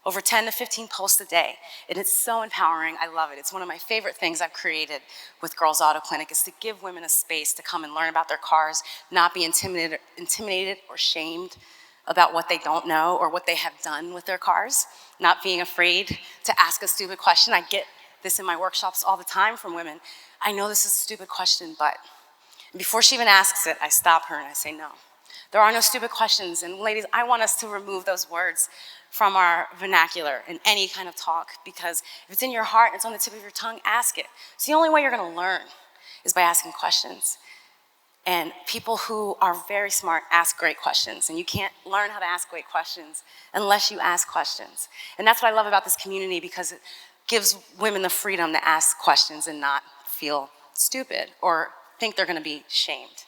Over 10 to 15 posts a day. And it's so empowering, I love it. It's one of my favorite things I've created with Girls Auto Clinic is to give women a space to come and learn about their cars, not be intimidated or shamed about what they don't know or what they have done with their cars, not being afraid to ask a stupid question. I get this in my workshops all the time from women. I know this is a stupid question, but before she even asks it, I stop her and I say, no. There are no stupid questions. And ladies, I want us to remove those words from our vernacular in any kind of talk, because if it's in your heart and it's on the tip of your tongue, ask it. It's the only way you're gonna learn is by asking questions. And people who are very smart ask great questions, and you can't learn how to ask great questions unless you ask questions. And that's what I love about this community, because it gives women the freedom to ask questions and not feel stupid or think they're gonna be shamed.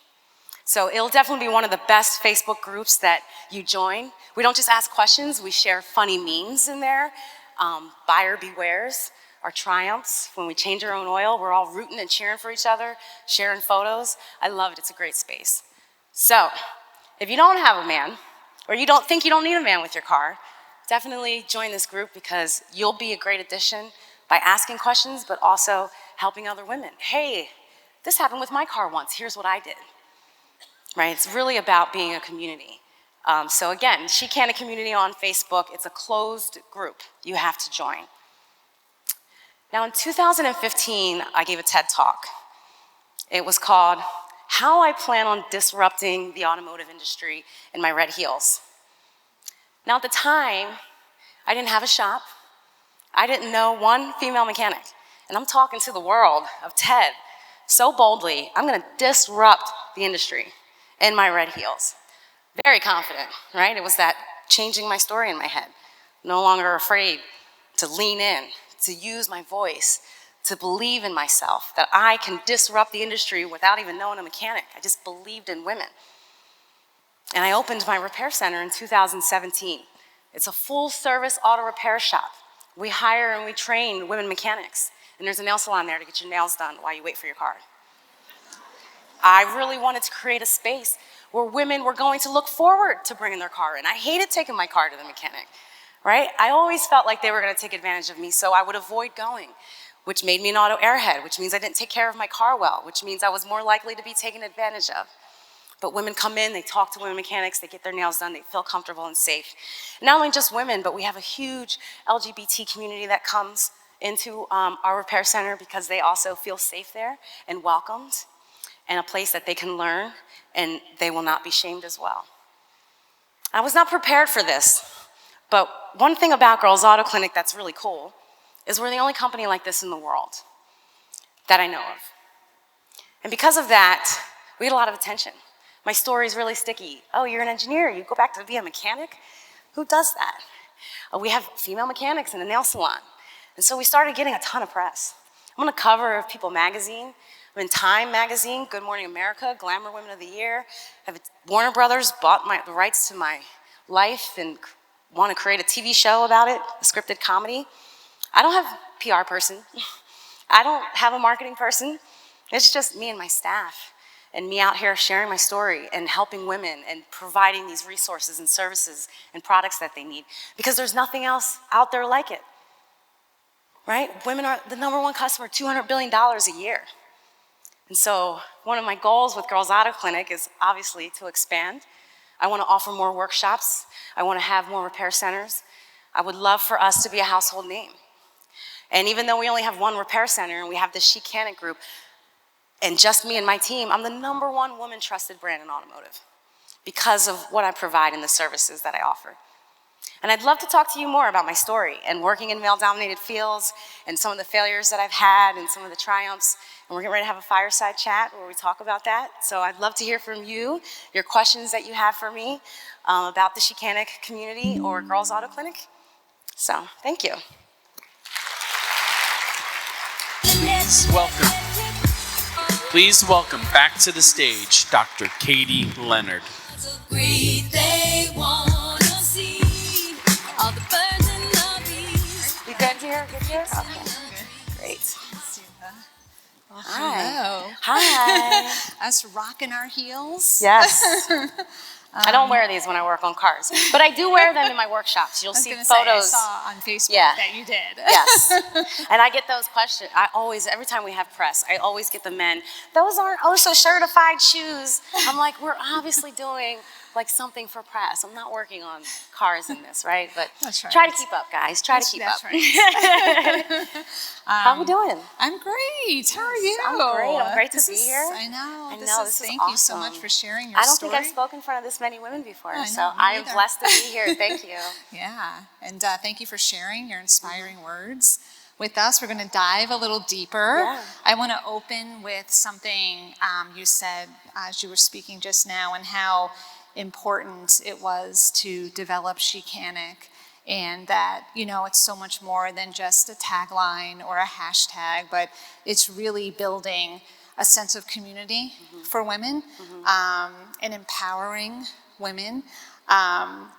So it'll definitely be one of the best Facebook groups that you join. We don't just ask questions, we share funny memes in there, buyer bewares, our triumphs. When we change our own oil, we're all rooting and cheering for each other, sharing photos. I love it, it's a great space. So, if you don't have a man, or you don't think you don't need a man with your car, definitely join this group because you'll be a great addition by asking questions, but also helping other women. Hey, this happened with my car once, here's what I did. Right, it's really about being a community. So again, Chicanic community on Facebook, it's a closed group. You have to join. Now in 2015, I gave a TED Talk. It was called, How I Plan on Disrupting the Automotive Industry in My Red Heels. Now at the time, I didn't have a shop. I didn't know one female mechanic. And I'm talking to the world of TED so boldly, I'm gonna disrupt the industry in my red heels. Very confident, right? It was that changing my story in my head. No longer afraid to lean in, to use my voice, to believe in myself, that I can disrupt the industry without even knowing a mechanic. I just believed in women. And I opened my repair center in 2017. It's a full service auto repair shop. We hire and we train women mechanics. And there's a nail salon there to get your nails done while you wait for your car. I really wanted to create a space where women were going to look forward to bringing their car in. I hated taking my car to the mechanic, right? I always felt like they were gonna take advantage of me, so I would avoid going, which made me an auto airhead, which means I didn't take care of my car well, which means I was more likely to be taken advantage of. But women come in, they talk to women mechanics, they get their nails done, they feel comfortable and safe. And not only just women, but we have a huge LGBT community that comes into our repair center because they also feel safe there and welcomed, and a place that they can learn, and they will not be shamed as well. I was not prepared for this, but one thing about Girls Auto Clinic that's really cool is we're the only company like this in the world that I know of. And because of that, we get a lot of attention. My story is really sticky. Oh, you're an engineer, you go back to be a mechanic? Who does that? Oh, we have female mechanics in a nail salon. And so we started getting a ton of press. I'm on the cover of People magazine. I'm in Time magazine, Good Morning America, Glamour Women of the Year. Warner Brothers bought the rights to my life and want to create a TV show about it, a scripted comedy. I don't have a PR person. I don't have a marketing person. It's just me and my staff, and me out here sharing my story and helping women and providing these resources and services and products that they need, because there's nothing else out there like it, right? Women are the #1 customer, $200 billion a year. And so one of my goals with Girls Auto Clinic is obviously to expand. I want to offer more workshops. I want to have more repair centers. I would love for us to be a household name. And even though we only have one repair center and we have the Chicanic group, and just me and my team, I'm the #1 woman trusted brand in automotive because of what I provide and the services that I offer. And I'd love to talk to you more about my story and working in male-dominated fields and some of the failures that I've had and some of the triumphs. And we're getting ready to have a fireside chat where we talk about that. So I'd love to hear from you, your questions that you have for me about the Chicanic community or Girls Auto Clinic. So, thank you. Please welcome back to the stage Dr. Katie Leonard. You good here? Good here? Okay. Great. Well, Hi. hello. Hi. Us rocking our heels. Yes. I don't wear these when I work on cars, but I do wear them in my workshops. You'll I was see gonna photos. say, I saw on Facebook Yeah. that you did. Yes. And I get those questions. Every time we have press, I always get the men, those aren't OSHA certified shoes. I'm like, we're obviously doing like something for press. I'm not working on cars in this, right? But That's right. Try to keep up, guys. Try to keep up. That's right. How we doing? I'm great. How are you? I'm great. I'm great to be here. I know. This is Thank you so much awesome. for sharing your I don't story. think I've spoken in front of this many women before, I so know, me I am either. blessed to be here. Thank you. Yeah, and thank you for sharing your inspiring words with us. We're going to dive a little deeper. Yeah. I want to open with something you said as you were speaking just now, and how important it was to develop Chicanic, and that, you know, it's so much more than just a tagline or a hashtag, but it's really building a sense of community for women, and empowering women.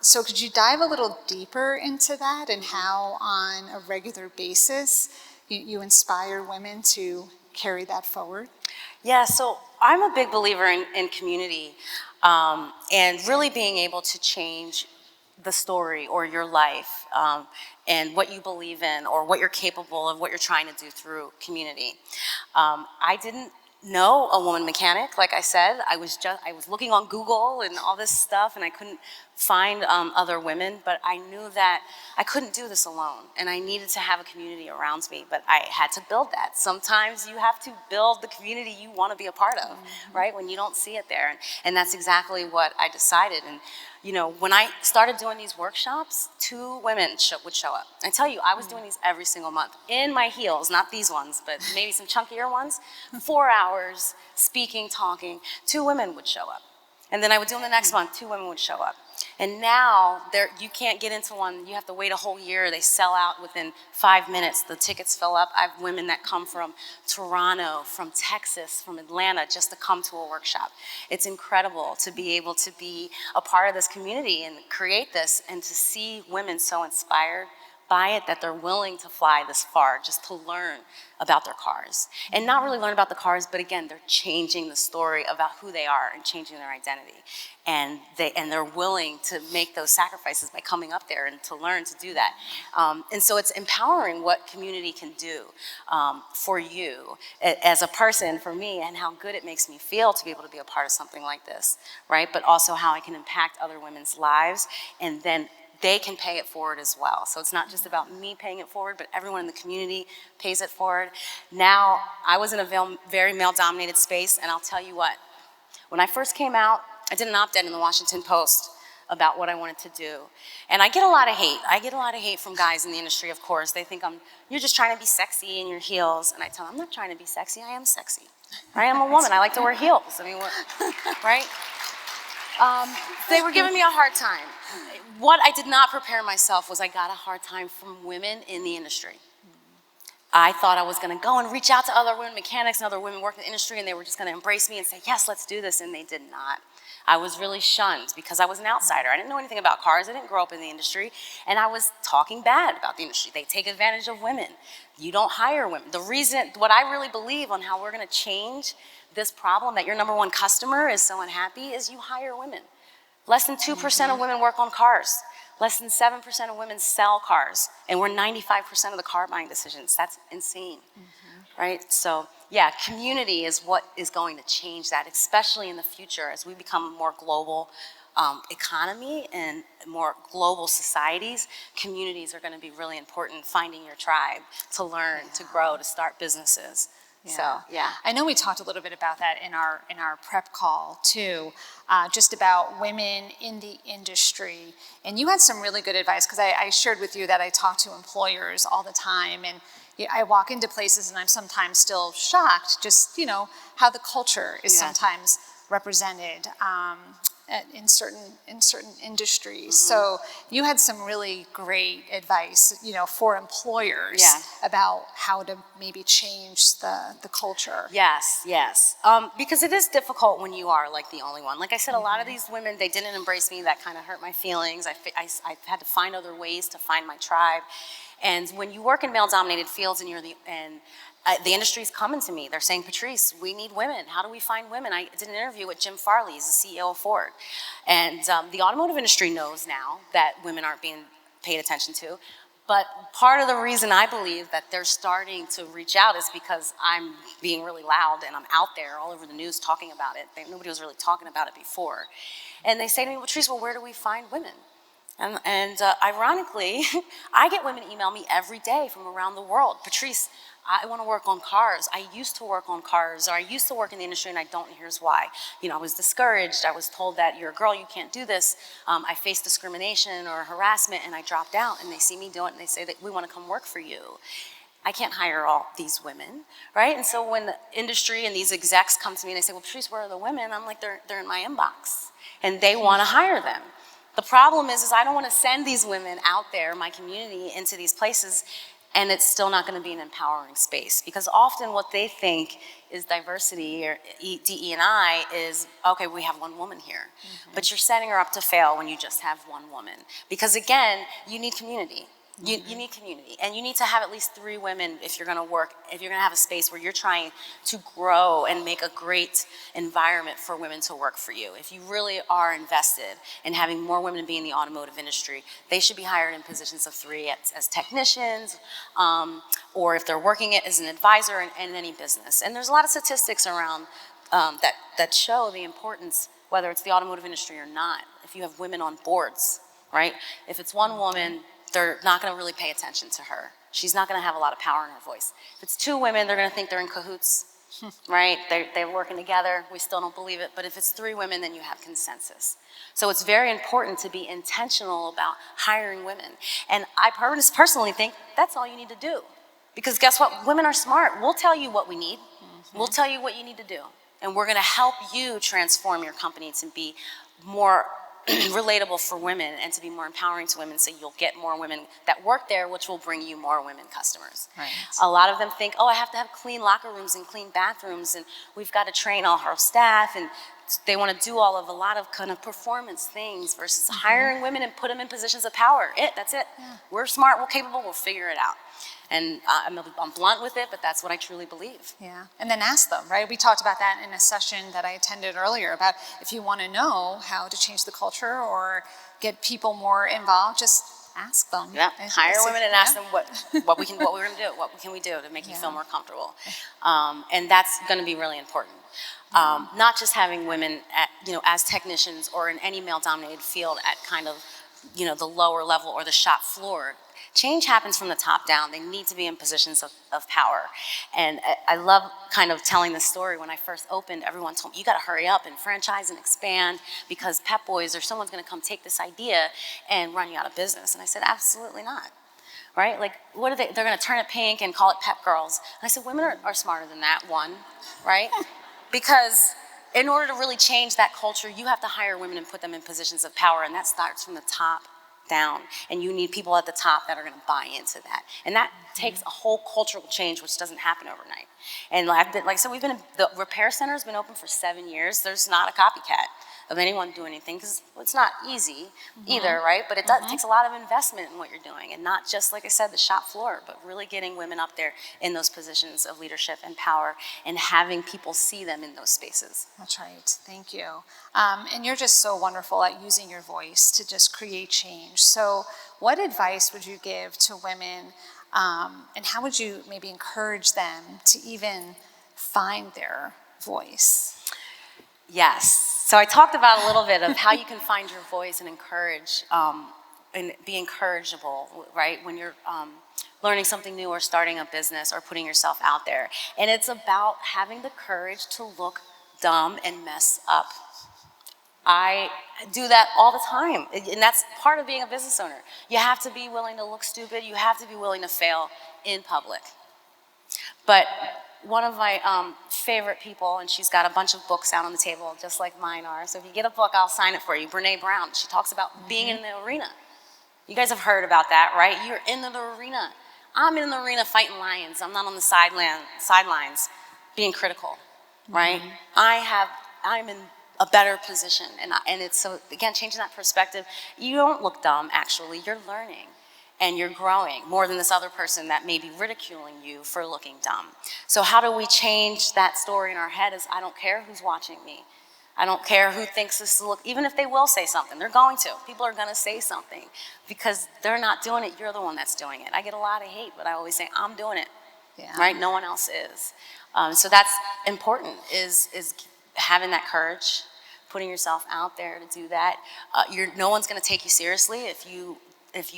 So could you dive a little deeper into that, and how on a regular basis you inspire women to carry that forward? Yeah, so I'm a big believer in community, and really being able to change the story or your life, and what you believe in or what you're capable of, what you're trying to do through community. I didn't know a woman mechanic, like I said. I was looking on Google and all this stuff, and I couldn't find other women, but I knew that I couldn't do this alone, and I needed to have a community around me, but I had to build that. Sometimes you have to build the community you want to be a part of, right, when you don't see it there, and that's exactly what I decided. And you know, when I started doing these workshops, 2 women would show up. I tell you, I was doing these every single month, in my heels, not these ones, but maybe some chunkier ones, 4 hours, speaking, talking, 2 women would show up. And then I would do them the next month, 2 women would show up. And now, you can't get into one, you have to wait a whole year, they sell out within 5 minutes, the tickets fill up. I have women that come from Toronto, from Texas, from Atlanta, just to come to a workshop. It's incredible to be able to be a part of this community and create this, and to see women so inspired buy it that they're willing to fly this far just to learn about their cars. And not really learn about the cars, but again, they're changing the story about who they are and changing their identity. And they're willing to make those sacrifices by coming up there and to learn to do that. And so it's empowering what community can do for you as a person, for me, and how good it makes me feel to be able to be a part of something like this, right? But also how I can impact other women's lives, and then they can pay it forward as well. So it's not just about me paying it forward, but everyone in the community pays it forward. Now, I was in a very male-dominated space, and I'll tell you what, when I first came out, I did an op-ed in the Washington Post about what I wanted to do. And I get a lot of hate. I get a lot of hate from guys in the industry, of course. They think you're just trying to be sexy in your heels. And I tell them, I'm not trying to be sexy, I am sexy. Right? I'm a woman, I like to wear heels. I mean, right? They were giving me a hard time. What I did not prepare myself was I got a hard time from women in the industry. I thought I was gonna go and reach out to other women mechanics and other women working in the industry, and they were just gonna embrace me and say, yes, let's do this, and they did not. I was really shunned because I was an outsider. I didn't know anything about cars, I didn't grow up in the industry, and I was talking bad about the industry. They take advantage of women. You don't hire women. What I really believe on how we're gonna change this problem that your number one customer is so unhappy is you hire women. Less than 2% of women work on cars. Less than 7% of women sell cars, and we're 95% of the car buying decisions. That's insane, right? So yeah, community is what is going to change that, especially in the future as we become a more global economy and more global societies. Communities are going to be really important, finding your tribe, to learn, to grow, to start businesses. So, yeah. I know we talked a little bit about that in our prep call too, just about women in the industry. And you had some really good advice, because I shared with you that I talk to employers all the time, and I walk into places and I'm sometimes still shocked, just, how the culture is sometimes represented in certain industries. So you had some really great advice, for employers about how to maybe change the culture. Yes. Because it is difficult when you are like the only one. Like I said, a lot of these women, they didn't embrace me. That kind of hurt my feelings. I had to find other ways to find my tribe. And when you work in male-dominated fields and the industry's coming to me. They're saying, Patrice, we need women. How do we find women? I did an interview with Jim Farley, he's the CEO of Ford. And the automotive industry knows now that women aren't being paid attention to. But part of the reason I believe that they're starting to reach out is because I'm being really loud and I'm out there all over the news talking about it. Nobody was really talking about it before. And they say to me, Patrice, well, where do we find women? And ironically, I get women email me every day from around the world. Patrice, I want to work on cars. I used to work on cars, or I used to work in the industry and I don't, and here's why. I was discouraged. I was told that you're a girl, you can't do this. I faced discrimination or harassment and I dropped out, and they see me do it and they say that we want to come work for you. I can't hire all these women, right? And so when the industry and these execs come to me and they say, well, Patrice, where are the women? I'm like, they're in my inbox and they want to hire them. The problem is I don't want to send these women out there, my community, into these places, and it's still not going to be an empowering space. Because often what they think is diversity or DE&I is, okay, we have one woman here. But you're setting her up to fail when you just have one woman. Because again, you need community. You need community, and you need to have at least 3 women if you're going to work, if you're going to have a space where you're trying to grow and make a great environment for women to work for you. If you really are invested in having more women be in the automotive industry, they should be hired in positions of 3 as technicians, or if they're working it as an advisor in any business. And there's a lot of statistics around that show the importance, whether it's the automotive industry or not, if you have women on boards, right? If it's one woman, they're not going to really pay attention to her. She's not going to have a lot of power in her voice. If it's 2 women, they're going to think they're in cahoots, right? They're working together. We still don't believe it. But if it's 3 women, then you have consensus. So it's very important to be intentional about hiring women. And I personally think that's all you need to do. Because guess what? Women are smart. We'll tell you what we need. We'll tell you what you need to do. And we're going to help you transform your company to be more relatable for women and to be more empowering to women, so you'll get more women that work there, which will bring you more women customers. Right. A lot of them think, oh, I have to have clean locker rooms and clean bathrooms, and we've got to train all our staff, and they want to do a lot of kind of performance things versus hiring women and put them in positions of power. That's it. Yeah. We're smart, we're capable, we'll figure it out. And I'm blunt with it, but that's what I truly believe. Yeah, and then ask them, right? We talked about that in a session that I attended earlier about if you want to know how to change the culture or get people more involved, just ask them. Yeah, hire women and ask them what we're going to do, what can we do to make you feel more comfortable, and that's going to be really important. Not just having women as technicians or in any male-dominated field at kind of the lower level or the shop floor. Change happens from the top down. They need to be in positions of power. And I love kind of telling this story. When I first opened, everyone told me, you got to hurry up and franchise and expand because Pep Boys or someone's going to come take this idea and run you out of business. And I said, absolutely not. Right? Like, what are they? They're going to turn it pink and call it Pep Girls. And I said, women are smarter than that, one, right? Because in order to really change that culture, you have to hire women and put them in positions of power, and that starts from the top down. And you need people at the top that are going to buy into that. And that takes a whole cultural change, which doesn't happen overnight. And like I said, the repair center has been open for 7 years. There's not a copycat of anyone doing anything, because it's not easy either, right? But it takes a lot of investment in what you're doing, and not just, like I said, the shop floor, but really getting women up there in those positions of leadership and power and having people see them in those spaces. That's right. Thank you. And you're just so wonderful at using your voice to just create change. So what advice would you give to women, and how would you maybe encourage them to even find their voice? Yes. So I talked about a little bit of how you can find your voice and encourage and be encourageable, right? When you're learning something new or starting a business or putting yourself out there. And it's about having the courage to look dumb and mess up. I do that all the time, and that's part of being a business owner. You have to be willing to look stupid. You have to be willing to fail in public. But one of my favorite people, and she's got a bunch of books out on the table, just like mine are. So if you get a book, I'll sign it for you. Brene Brown. She talks about being in the arena. You guys have heard about that, right? You're in the arena. I'm in the arena fighting lions. I'm not on the sidelines being critical, right? I'm in a better position, and it's so, again, changing that perspective. You don't look dumb, actually. You're learning. And you're growing more than this other person that may be ridiculing you for looking dumb. So how do we change that story in our head? Is I don't care who's watching me. I don't care who thinks this look, even if they will say something, they're going to. People are gonna say something because they're not doing it, you're the one that's doing it. I get a lot of hate, but I always say, I'm doing it, right? No one else is. So that's important, is having that courage, putting yourself out there to do that. No one's gonna take you seriously if you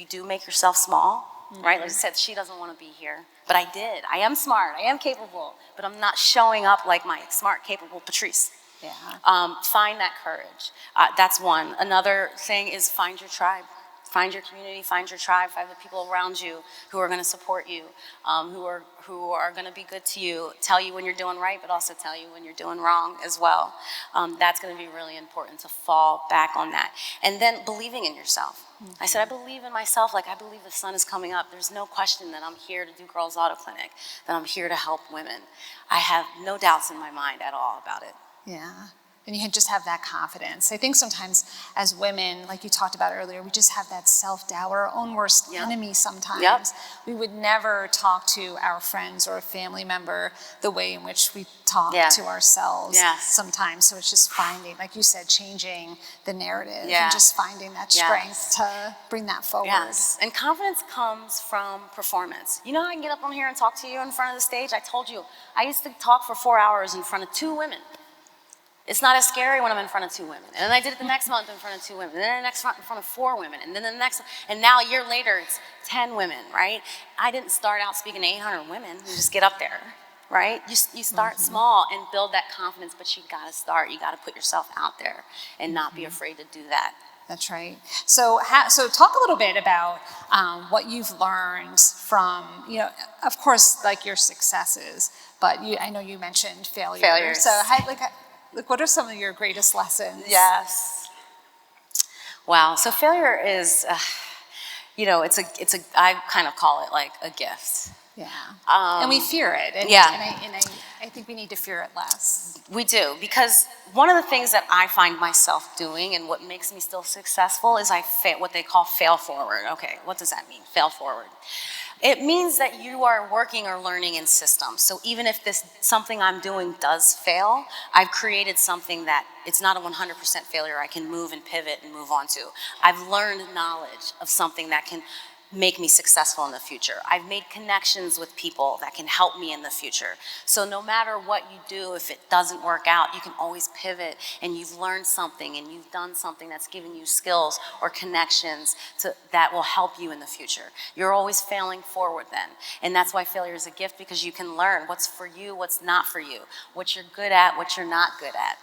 do make yourself small, right? Like I said, she doesn't want to be here, but I did. I am smart, I am capable, but I'm not showing up like my smart, capable Patrice. Find that courage. That's one. Another thing is find your tribe. Find your community, find your tribe, find the people around you who are going to support you, who are going to be good to you, tell you when you're doing right, but also tell you when you're doing wrong as well. That's going to be really important, to fall back on that. And then believing in yourself. I said, I believe in myself, like I believe the sun is coming up. There's no question that I'm here to do Girls Auto Clinic, that I'm here to help women. I have no doubts in my mind at all about it. Yeah. And you can just have that confidence. I think sometimes as women, like you talked about earlier, we just have that self-doubt, our own worst enemy sometimes. We would never talk to our friends or a family member the way in which we talk to ourselves sometimes. So it's just finding, like you said, changing the narrative and just finding that strength to bring that forward. Yes, and confidence comes from performance. You know how I can get up on here and talk to you in front of the stage? I told you, I used to talk for 4 hours in front of 2 women. It's not as scary when I'm in front of 2 women. And then I did it the next month in front of 2 women. And then the next month in front of 4 women. And then the next, and now a year later, it's 10 women, right? I didn't start out speaking to 800 women and just get up there, right? You start small and build that confidence, but you gotta start. You gotta put yourself out there and not be afraid to do that. That's right. So talk a little bit about what you've learned from, of course, like your successes, but I know you mentioned failures. So what are some of your greatest lessons? Yes. Wow. So failure is, I kind of call it like a gift. Yeah. And we fear it. And, yeah. And I think we need to fear it less. We do, because one of the things that I find myself doing and what makes me still successful is what they call fail forward. Okay, what does that mean, fail forward? It means that you are working or learning in systems. So even if something I'm doing does fail, I've created something that it's not a 100% failure. I can move and pivot and move on to. I've learned knowledge of something that can make me successful in the future. I've made connections with people that can help me in the future. So no matter what you do, if it doesn't work out, you can always pivot, and you've learned something and you've done something that's given you skills or connections that will help you in the future. You're always failing forward then. And that's why failure is a gift, because you can learn what's for you, what's not for you, what you're good at, what you're not good at.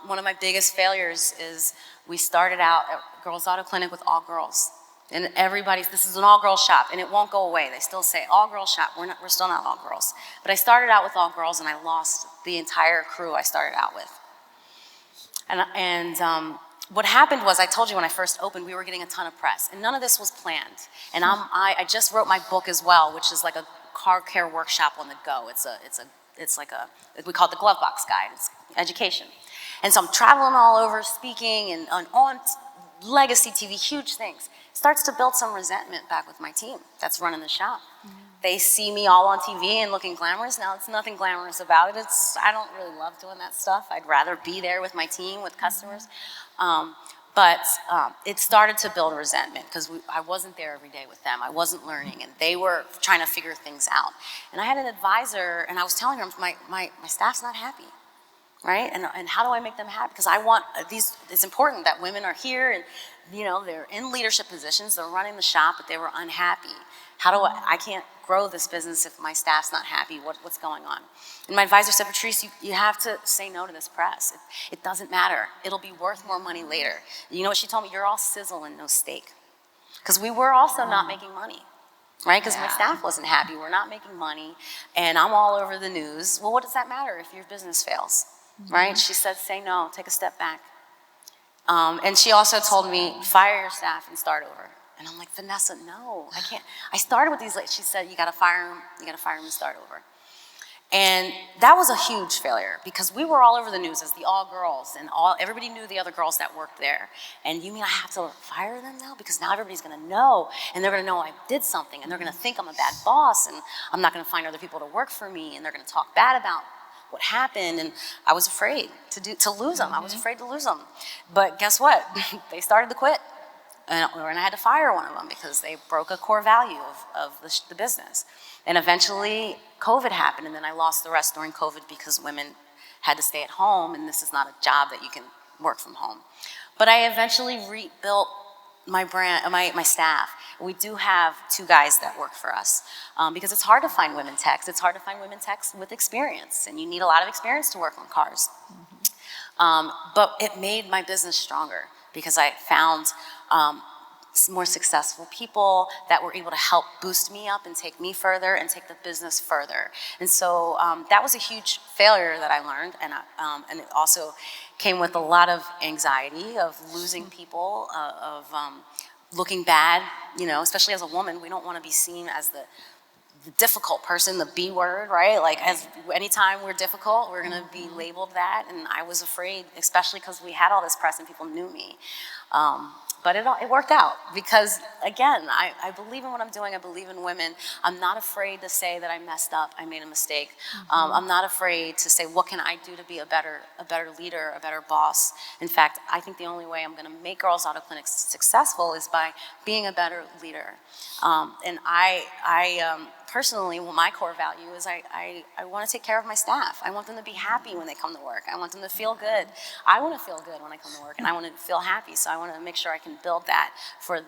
One of my biggest failures is we started out at Girls Auto Clinic with all girls. And this is an all-girls shop, and it won't go away. They still say all-girls shop. We're still not all girls. But I started out with all girls, and I lost the entire crew I started out with. And what happened was, I told you when I first opened, we were getting a ton of press, and none of this was planned. And I just wrote my book as well, which is like a car care workshop on the go. We call it the glove box guide. It's education. And so I'm traveling all over, speaking, and on legacy TV, huge things. Starts to build some resentment back with my team that's running the shop. Mm-hmm. They see me all on TV and looking glamorous. Now, it's nothing glamorous about it. I don't really love doing that stuff. I'd rather be there with my team, with customers. But it started to build resentment, because I wasn't there every day with them. I wasn't learning, and they were trying to figure things out. And I had an advisor, and I was telling her, my staff's not happy. Right? And how do I make them happy? Because I want it's important that women are here, and they're in leadership positions, they're running the shop, but they were unhappy. I can't grow this business if my staff's not happy. What's going on? And my advisor said, Patrice, you have to say no to this press. It doesn't matter. It'll be worth more money later. You know what she told me? You're all sizzle and no steak. Because we were also not making money. Right? Because my staff wasn't happy. We're not making money, and I'm all over the news. Well, what does that matter if your business fails? Right? She said, say no, take a step back. And she also told me, fire your staff and start over. And I'm like, Vanessa, no, I can't. I started with these ladies. She said, you gotta fire them and start over. And that was a huge failure, because we were all over the news as the all girls, and everybody knew the other girls that worked there. And you mean I have to fire them now? Because now everybody's gonna know, and they're gonna know I did something, and they're gonna think I'm a bad boss, and I'm not gonna find other people to work for me, and they're gonna talk bad about what happened. And I was afraid to lose them. I was afraid to lose them. But guess what? They started to quit. And I had to fire one of them because they broke a core value of the business. And eventually COVID happened, and then I lost the rest during COVID because women had to stay at home, and this is not a job that you can work from home. But I eventually rebuilt my brand, my staff. We do have 2 guys that work for us, because it's hard to find women techs. It's hard to find women techs with experience, and you need a lot of experience to work on cars. But it made my business stronger, because I found more successful people that were able to help boost me up and take me further and take the business further. And so that was a huge failure that I learned, and it also came with a lot of anxiety of losing people, of looking bad, especially as a woman. We don't want to be seen as the difficult person, the B word, right? Like, anytime we're difficult, we're going to be labeled that. And I was afraid, especially because we had all this press and people knew me. But it worked out, because again, I believe in what I'm doing. I believe in women. I'm not afraid to say that I messed up, I made a mistake. I'm not afraid to say, what can I do to be a better leader, a better boss? In fact, I think the only way I'm going to make Girls Auto Clinic successful is by being a better leader. And I personally, my core value is I want to take care of my staff. I want them to be happy when they come to work. I want them to feel good. I want to feel good when I come to work, and I want to feel happy. So I want to make sure I can build that for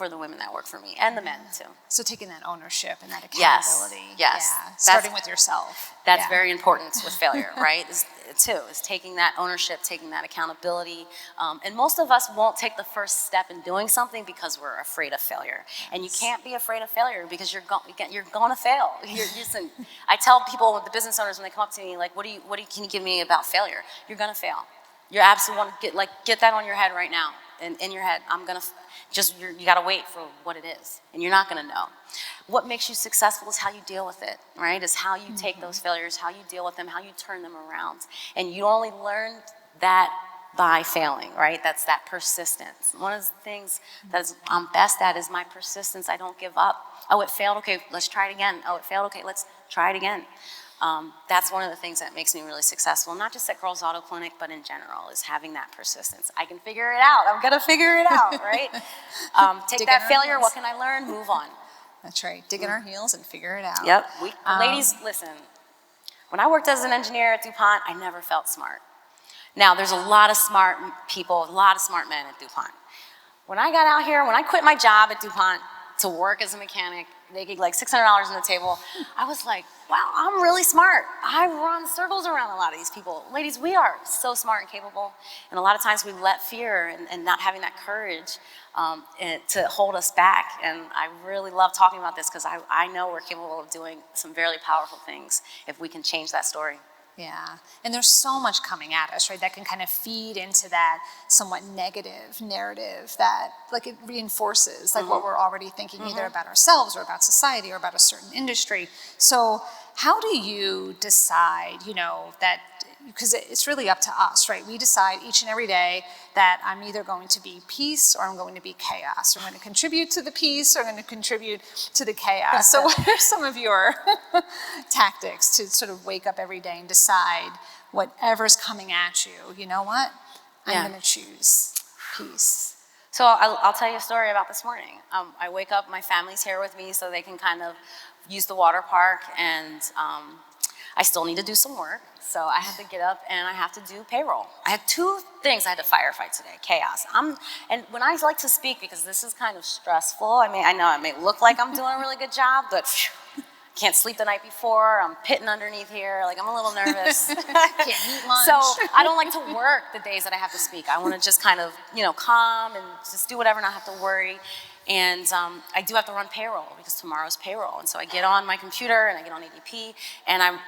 the women that work for me, and the men too. So taking that ownership and that accountability. Yes. Yeah. Starting with yourself. That's very important with failure, right? Is taking that ownership, taking that accountability. And most of us won't take the first step in doing something because we're afraid of failure. And you can't be afraid of failure, because you're going to fail. Listen, I tell people, the business owners, when they come up to me, like, can you give me about failure? You're going to fail. You absolutely want to get that on your head right now. And in your head, you gotta wait for what it is, and you're not gonna know. What makes you successful is how you deal with it, right? Is how you take those failures, how you deal with them, how you turn them around. And you only learn that by failing, right? That's that persistence. One of the things that I'm best at is my persistence. I don't give up. Oh, it failed, okay, let's try it again. Oh, it failed, okay, let's try it again. That's one of the things that makes me really successful, not just at Girls Auto Clinic, but in general, is having that persistence. I can figure it out. I'm gonna figure it out, right? Take that failure, what can I learn? Move on. That's right. Dig in our heels and figure it out. Yep. Ladies, listen. When I worked as an engineer at DuPont, I never felt smart. Now, there's a lot of smart people, a lot of smart men at DuPont. When I got out here, when I quit my job at DuPont to work as a mechanic, making like $600 on the table, I was like, wow, I'm really smart. I run circles around a lot of these people. Ladies, we are so smart and capable. And a lot of times we let fear and not having that courage to hold us back. And I really love talking about this because I know we're capable of doing some very powerful things if we can change that story. Yeah, and there's so much coming at us, right, that can kind of feed into that somewhat negative narrative that, like, it reinforces, like, what we're already thinking either about ourselves or about society or about a certain industry. So how do you decide, that, because it's really up to us, right? We decide each and every day that I'm either going to be peace or I'm going to be chaos. I'm going to contribute to the peace or I'm going to contribute to the chaos. So what are some of your tactics to sort of wake up every day and decide whatever's coming at you, you know what? I'm going to choose peace. So I'll tell you a story about this morning. I wake up, my family's here with me so they can kind of use the water park, and I still need to do some work. So I have to get up and I have to do payroll. I had 2 things I had to firefight today, chaos. And when I like to speak, because this is kind of stressful, I know it may look like I'm doing a really good job, but can't sleep the night before, I'm pitting underneath here, like I'm a little nervous. Can't eat lunch. So I don't like to work the days that I have to speak. I want to just kind of, calm and just do whatever, not have to worry. And I do have to run payroll because tomorrow's payroll. And so I get on my computer and I get on ADP and I'm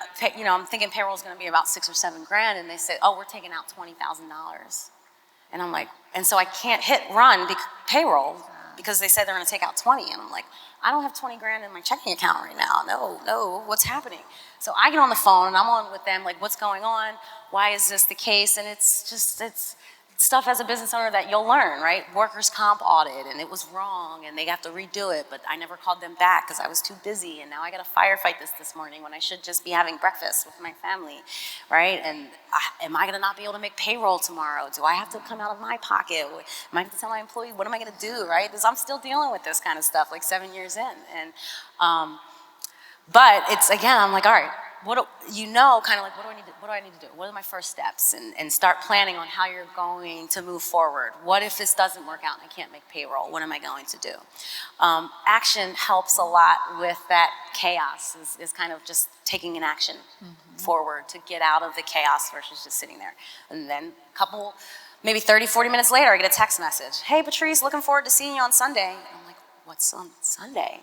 thinking payroll is going to be about $6 or $7 grand. And they say, oh, we're taking out $20,000. And I'm like, and so I can't hit run payroll because they said they're going to take out 20. And I'm like, I don't have 20 grand in my checking account right now. No, what's happening? So I get on the phone and I'm on with them, like, what's going on? Why is this the case? And it's stuff as a business owner that you'll learn, right? Workers' comp audit, and it was wrong, and they have to redo it, but I never called them back because I was too busy, and now I got to firefight this morning when I should just be having breakfast with my family, right? And am I going to not be able to make payroll tomorrow? Do I have to come out of my pocket? Am I going to tell my employee, what am I going to do, right? Because I'm still dealing with this kind of stuff, like 7 years in, and but it's, again, I'm like, all right, kind of like, what do I need to do? What are my first steps? And start planning on how you're going to move forward. What if this doesn't work out and I can't make payroll? What am I going to do? Action helps a lot with that chaos, is kind of just taking an action forward to get out of the chaos versus just sitting there. And then maybe 30, 40 minutes later, I get a text message. Hey, Patrice, looking forward to seeing you on Sunday. And I'm like, what's on Sunday?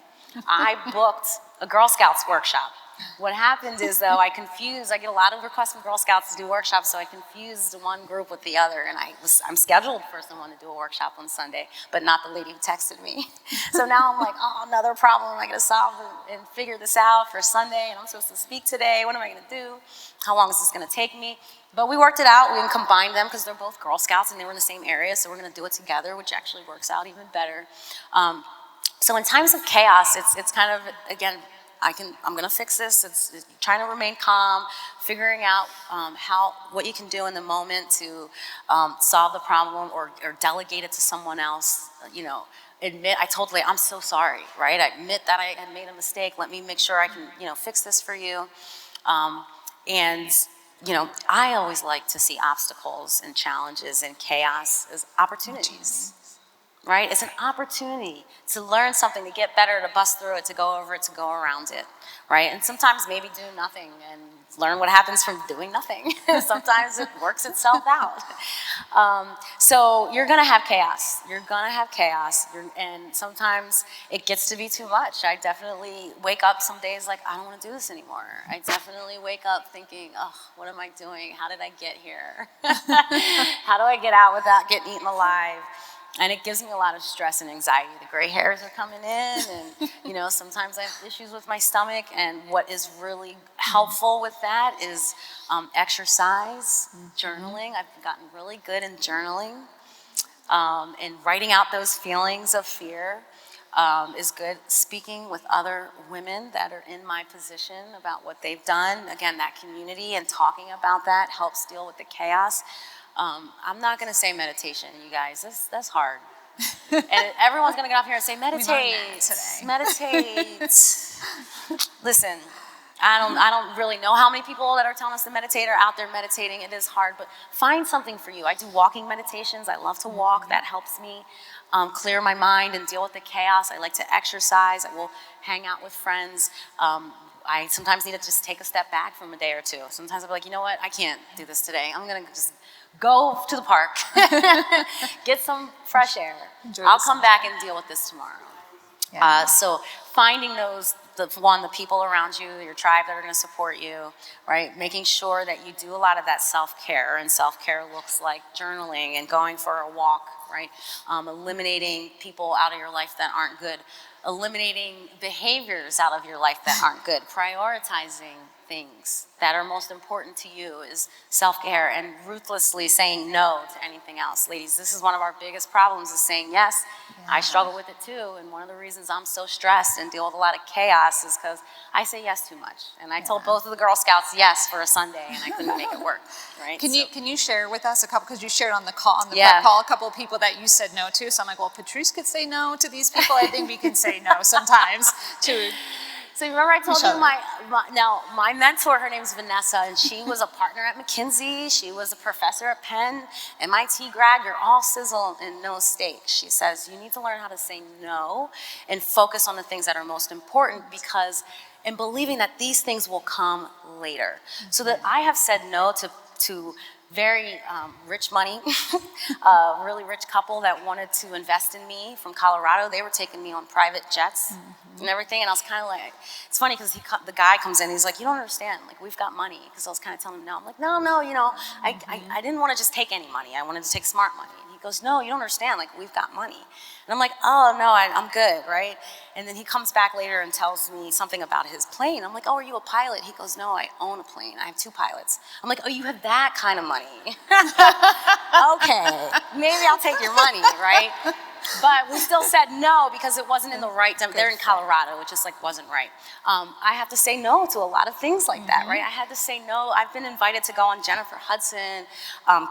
I booked a Girl Scouts workshop. What happened is, though, I get a lot of requests from Girl Scouts to do workshops, so I confused one group with the other, and I'm scheduled for someone to do a workshop on Sunday, but not the lady who texted me. So now I'm like, oh, another problem I gotta solve and figure this out for Sunday, and I'm supposed to speak today. What am I gonna do? How long is this gonna take me? But we worked it out. We combined them because they're both Girl Scouts and they were in the same area, so we're gonna do it together, which actually works out even better. So in times of chaos, it's kind of, again, I'm gonna fix this. It's trying to remain calm, figuring out what you can do in the moment to solve the problem or delegate it to someone else. I told Leigh, I'm so sorry, right? I admit that I had made a mistake. Let me make sure I can, fix this for you. And I always like to see obstacles and challenges and chaos as opportunities. Right? It's an opportunity to learn something, to get better, to bust through it, to go over it, to go around it, right? And sometimes maybe do nothing and learn what happens from doing nothing. Sometimes it works itself out. So you're gonna have chaos. And sometimes it gets to be too much. I definitely wake up some days like, I don't wanna do this anymore. I definitely wake up thinking, oh, what am I doing? How did I get here? How do I get out without getting eaten alive? And it gives me a lot of stress and anxiety. The gray hairs are coming in, and sometimes I have issues with my stomach. And what is really helpful with that is exercise, journaling. I've gotten really good in journaling, and writing out those feelings of fear is good. Speaking with other women that are in my position about what they've done. Again, that community and talking about that helps deal with the chaos. I'm not going to say meditation, you guys. That's hard. And everyone's going to get off here and say, meditate, meditate. Listen, I don't really know how many people that are telling us to meditate are out there meditating. It is hard, but find something for you. I do walking meditations. I love to walk. That helps me clear my mind and deal with the chaos. I like to exercise. I will hang out with friends. I sometimes need to just take a step back from a day or two. Sometimes I'll be like, you know what? I can't do this today. I'm going to just go to the park, get some fresh air. I'll come back and deal with this tomorrow. So finding the people around you, your tribe that are going to support you, right? Making sure that you do a lot of that self-care, and self-care looks like journaling and going for a walk, right? Eliminating people out of your life that aren't good, eliminating behaviors out of your life that aren't good, prioritizing things that are most important to you is self-care, and ruthlessly saying no to anything else. Ladies, this is one of our biggest problems, is saying yes. I struggle with it too, and one of the reasons I'm so stressed and deal with a lot of chaos is because I say yes too much. And I told both of the Girl Scouts yes for a Sunday, and I couldn't make it work, right? Can you share with us a couple, because you shared on the call, prep call, a couple of people that you said no to, so I'm like, well, Patrice could say no to these people. I think we can say no sometimes to. So remember I told you my mentor, her name's Vanessa, and she was a partner at McKinsey. She was a professor at Penn, MIT grad. You're all sizzle and no steak. She says you need to learn how to say no and focus on the things that are most important, because and believing that these things will come later. So that I have said no to very rich money, a really rich couple that wanted to invest in me from Colorado. They were taking me on private jets and everything, and I was kind of like, it's funny because the guy comes in, he's like, you don't understand, like, we've got money, because I was kind of telling him no. I'm like, no, I didn't want to just take any money. I wanted to take smart money. And he goes, no, you don't understand, like, we've got money. And I'm like, oh, no, I'm good, right? And then he comes back later and tells me something about his plane. I'm like, oh, are you a pilot? He goes, no, I own a plane. I have 2 pilots. I'm like, oh, you have that kind of money. Okay, maybe I'll take your money, right? But we still said no because it wasn't in the right time. They're in Colorado, which just like wasn't right. I have to say no to a lot of things like that, right? I had to say no. I've been invited to go on Jennifer Hudson,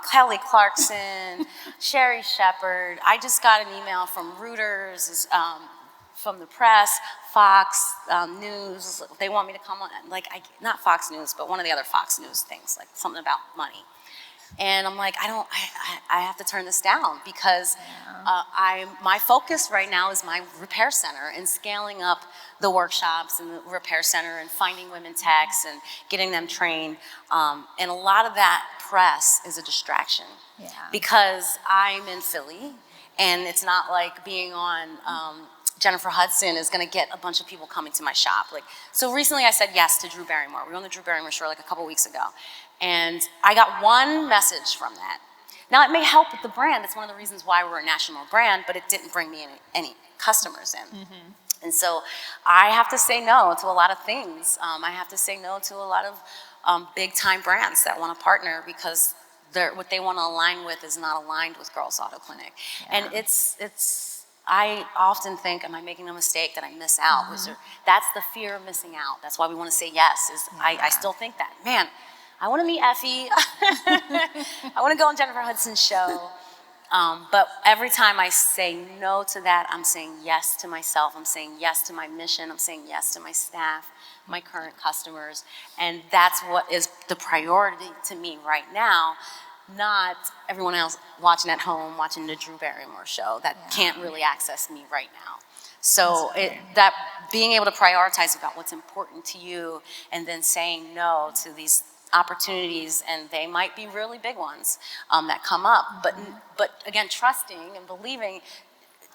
Kelly Clarkson, Sherry Shepherd. I just got an email from Reuters, from the press, Fox News. They want me to come on, like, not Fox News, but one of the other Fox News things, like something about money. And I'm like, I have to turn this down, because my focus right now is my repair center and scaling up the workshops and the repair center and finding women techs and getting them trained. And a lot of that press is a distraction, because I'm in Philly, and it's not like being on Jennifer Hudson is going to get a bunch of people coming to my shop. Like, so recently I said yes to Drew Barrymore. We were on the Drew Barrymore show like a couple weeks ago. And I got one message from that. Now, it may help with the brand. It's one of the reasons why we're a national brand, but it didn't bring me any customers in. And so I have to say no to a lot of things. I have to say no to a lot of big-time brands that want to partner, because what they want to align with is not aligned with Girls Auto Clinic. And I often think, am I making a mistake? Did I miss out? That's the fear of missing out. That's why we want to say yes. I still think that. Man, I want to meet Effie. I want to go on Jennifer Hudson's show. But every time I say no to that, I'm saying yes to myself. I'm saying yes to my mission. I'm saying yes to my staff, my current customers. And that's what is the priority to me right now, not everyone else watching at home, watching the Drew Barrymore show that can't really access me right now. So that being able to prioritize about what's important to you, and then saying no to these opportunities, and they might be really big ones that come up, but again, trusting and believing.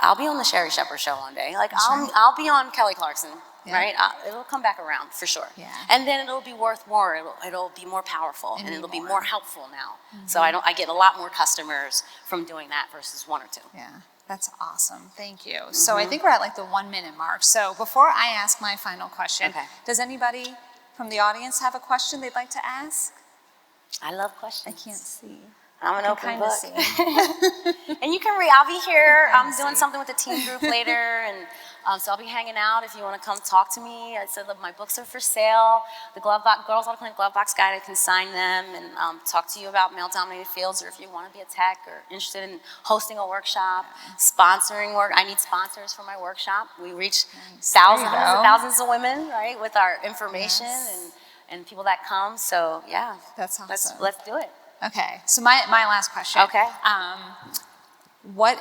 I'll be on the Sherry Shepherd show one day. Like, I'll be on Kelly Clarkson, right? It'll come back around for sure. And then it'll be worth more. It'll be more powerful, and it'll be more helpful now. So I get a lot more customers from doing that versus 1 or 2. That's awesome. Thank you. So I think we're at like the 1 minute mark. So before I ask my final question, Okay. does anybody from the audience have a question they'd like to ask? I love I questions. can't see. I'm an I open can kinda book. see. And you can read, I'll be here. kinda I'm doing see. something with the team group later, and so I'll be hanging out if you want to come talk to me. I said, look, my books are for sale. The Glove Box, Girls Auto Clinic Glove Box Guide, I can sign them and talk to you about male-dominated fields, or if you want to be a tech or interested in hosting a workshop, sponsoring work. I need sponsors for my workshop. We reach thousands go. and thousands of women, right, with our information Yes. and people that come. So yeah, That's awesome. let's do it. Okay, so my last question. Okay. What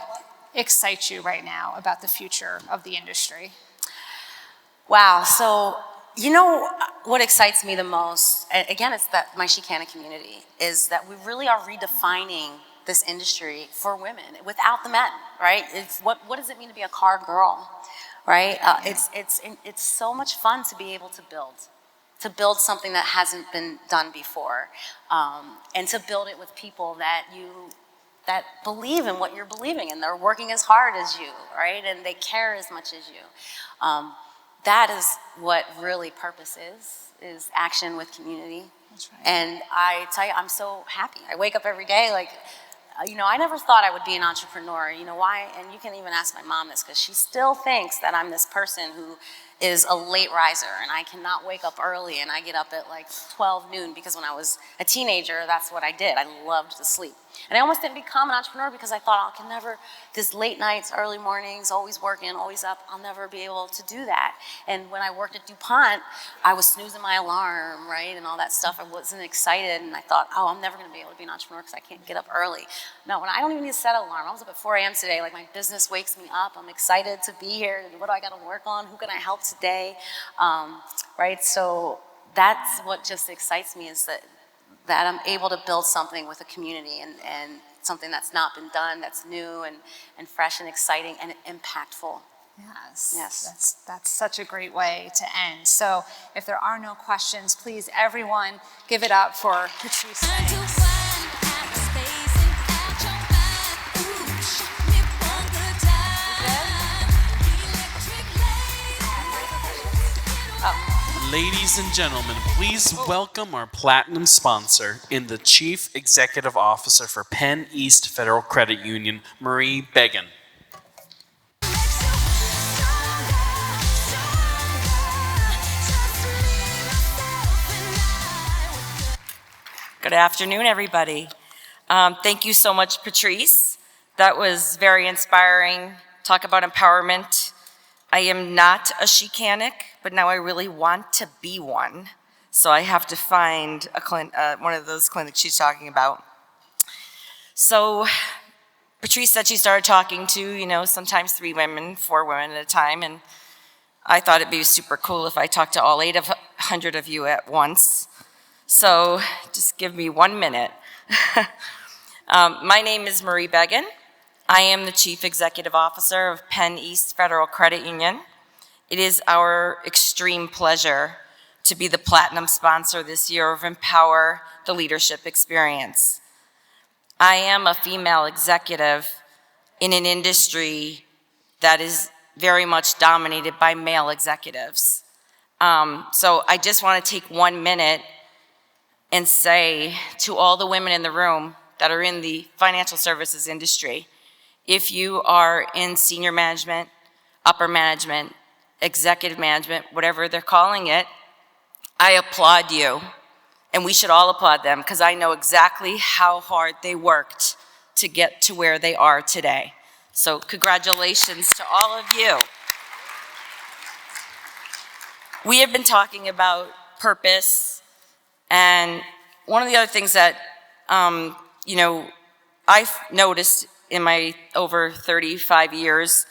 excites you right now about the future of the industry? Wow, so you know what excites me the most, again, it's that my Chicana community, is that we really are redefining this industry for women without the men, right? It's what does it mean to be a car girl, right? It's so much fun to be able to build something that hasn't been done before, and to build it with people that believe in what you're believing in. They're working as hard as you, right? And they care as much as you. That is what really purpose is action with community. That's right. And I tell you, I'm so happy. I wake up every day like, I never thought I would be an entrepreneur. You know why? And you can even ask my mom this, because she still thinks that I'm this person who is a late riser and I cannot wake up early, and I get up at like 12 noon, because when I was a teenager, that's what I did. I loved to sleep. And I almost didn't become an entrepreneur because I thought, I can never, this late nights, early mornings, always working, always up, I'll never be able to do that. And when I worked at DuPont, I was snoozing my alarm, right, and all that stuff. I wasn't excited, and I thought, I'm never gonna be able to be an entrepreneur because I can't get up early. No, when I don't even need to set an alarm. I was up at 4 a.m. today, like my business wakes me up. I'm excited to be here. What do I gotta work on? Who can I help today? Right, so that's what just excites me, is that I'm able to build something with a community, and something that's not been done, that's new and fresh and exciting and impactful. Yes. Yes. That's such a great way to end. So if there are no questions, please everyone give it up for Patrice. Ladies and gentlemen, please welcome our platinum sponsor and the Chief Executive Officer for Penn East Federal Credit Union, Marie Began. Good afternoon, everybody. Thank you so much, Patrice. That was very inspiring. Talk about empowerment. I am not a Chicanic, but now I really want to be one. So I have to find one of those clinics she's talking about. So Patrice said she started talking to, sometimes 3 women, 4 women at a time, and I thought it'd be super cool if I talked to all 800 of you at once. So just give me 1 minute. My name is Marie Began. I am the Chief Executive Officer of Penn East Federal Credit Union. It is our extreme pleasure to be the platinum sponsor this year of Empower the Leadership Experience. I am a female executive in an industry that is very much dominated by male executives. So I just want to take 1 minute and say to all the women in the room that are in the financial services industry, if you are in senior management, upper management, executive management, whatever they're calling it, I applaud you. And we should all applaud them, because I know exactly how hard they worked to get to where they are today. So congratulations to all of you. We have been talking about purpose, and one of the other things that, I've noticed in my over 35 years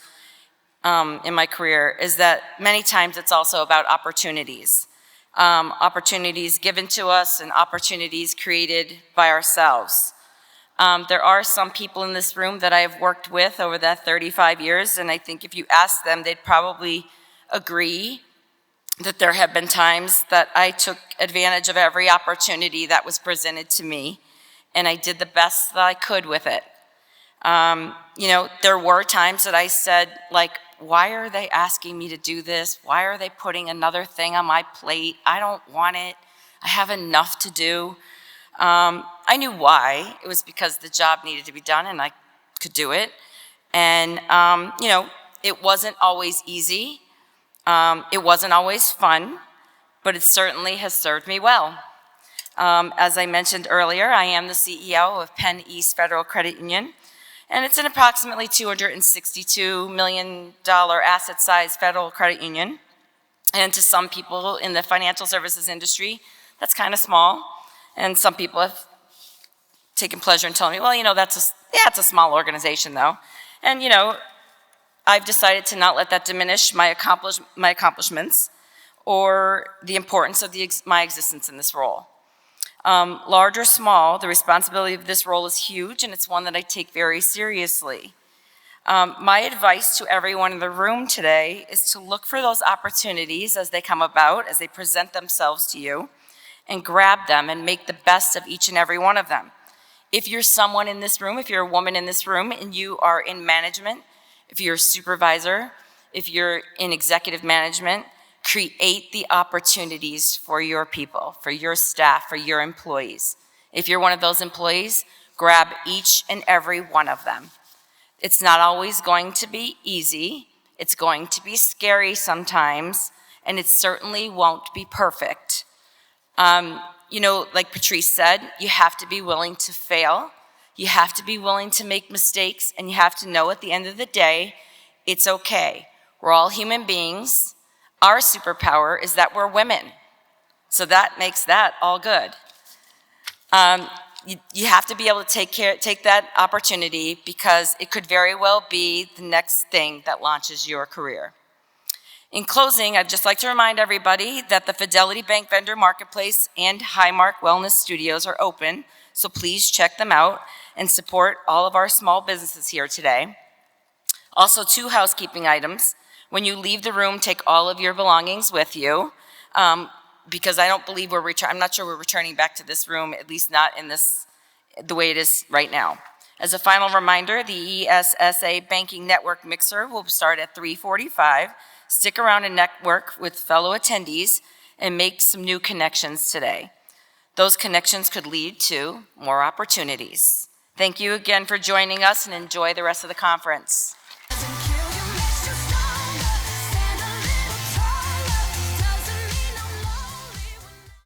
in my career is that many times it's also about opportunities. Opportunities given to us and opportunities created by ourselves. There are some people in this room that I have worked with over that 35 years, and I think if you ask them, they'd probably agree that there have been times that I took advantage of every opportunity that was presented to me, and I did the best that I could with it. There were times that I said, like, why are they asking me to do this? Why are they putting another thing on my plate? I don't want it. I have enough to do. I knew why. It was because the job needed to be done and I could do it. And, it wasn't always easy. It wasn't always fun, but it certainly has served me well. As I mentioned earlier, I am the CEO of Penn East Federal Credit Union, and it's an approximately $262 million asset-sized federal credit union. And to some people in the financial services industry, that's kind of small. And some people have taken pleasure in telling me, well, it's a small organization though. And I've decided to not let that diminish my accomplishments or the importance of my existence in this role. Large or small, the responsibility of this role is huge, and it's one that I take very seriously. My advice to everyone in the room today is to look for those opportunities as they come about, as they present themselves to you, and grab them and make the best of each and every one of them. If you're someone in this room, if you're a woman in this room and you are in management, if you're a supervisor, if you're in executive management, create the opportunities for your people, for your staff, for your employees. If you're one of those employees, grab each and every one of them. It's not always going to be easy. It's going to be scary sometimes, and it certainly won't be perfect. Like Patrice said, you have to be willing to fail. You have to be willing to make mistakes, and you have to know at the end of the day, it's okay. We're all human beings. Our superpower is that we're women. So that makes that all good. You have to be able to take that opportunity because it could very well be the next thing that launches your career. In closing, I'd just like to remind everybody that the Fidelity Bank Vendor Marketplace and Highmark Wellness Studios are open, so please check them out and support all of our small businesses here today. Also, 2 housekeeping items. When you leave the room, take all of your belongings with you, because I don't believe I'm not sure we're returning back to this room, at least not in the way it is right now. As a final reminder, the ESSA Banking Network Mixer will start at 3:45. Stick around and network with fellow attendees and make some new connections today. Those connections could lead to more opportunities. Thank you again for joining us and enjoy the rest of the conference.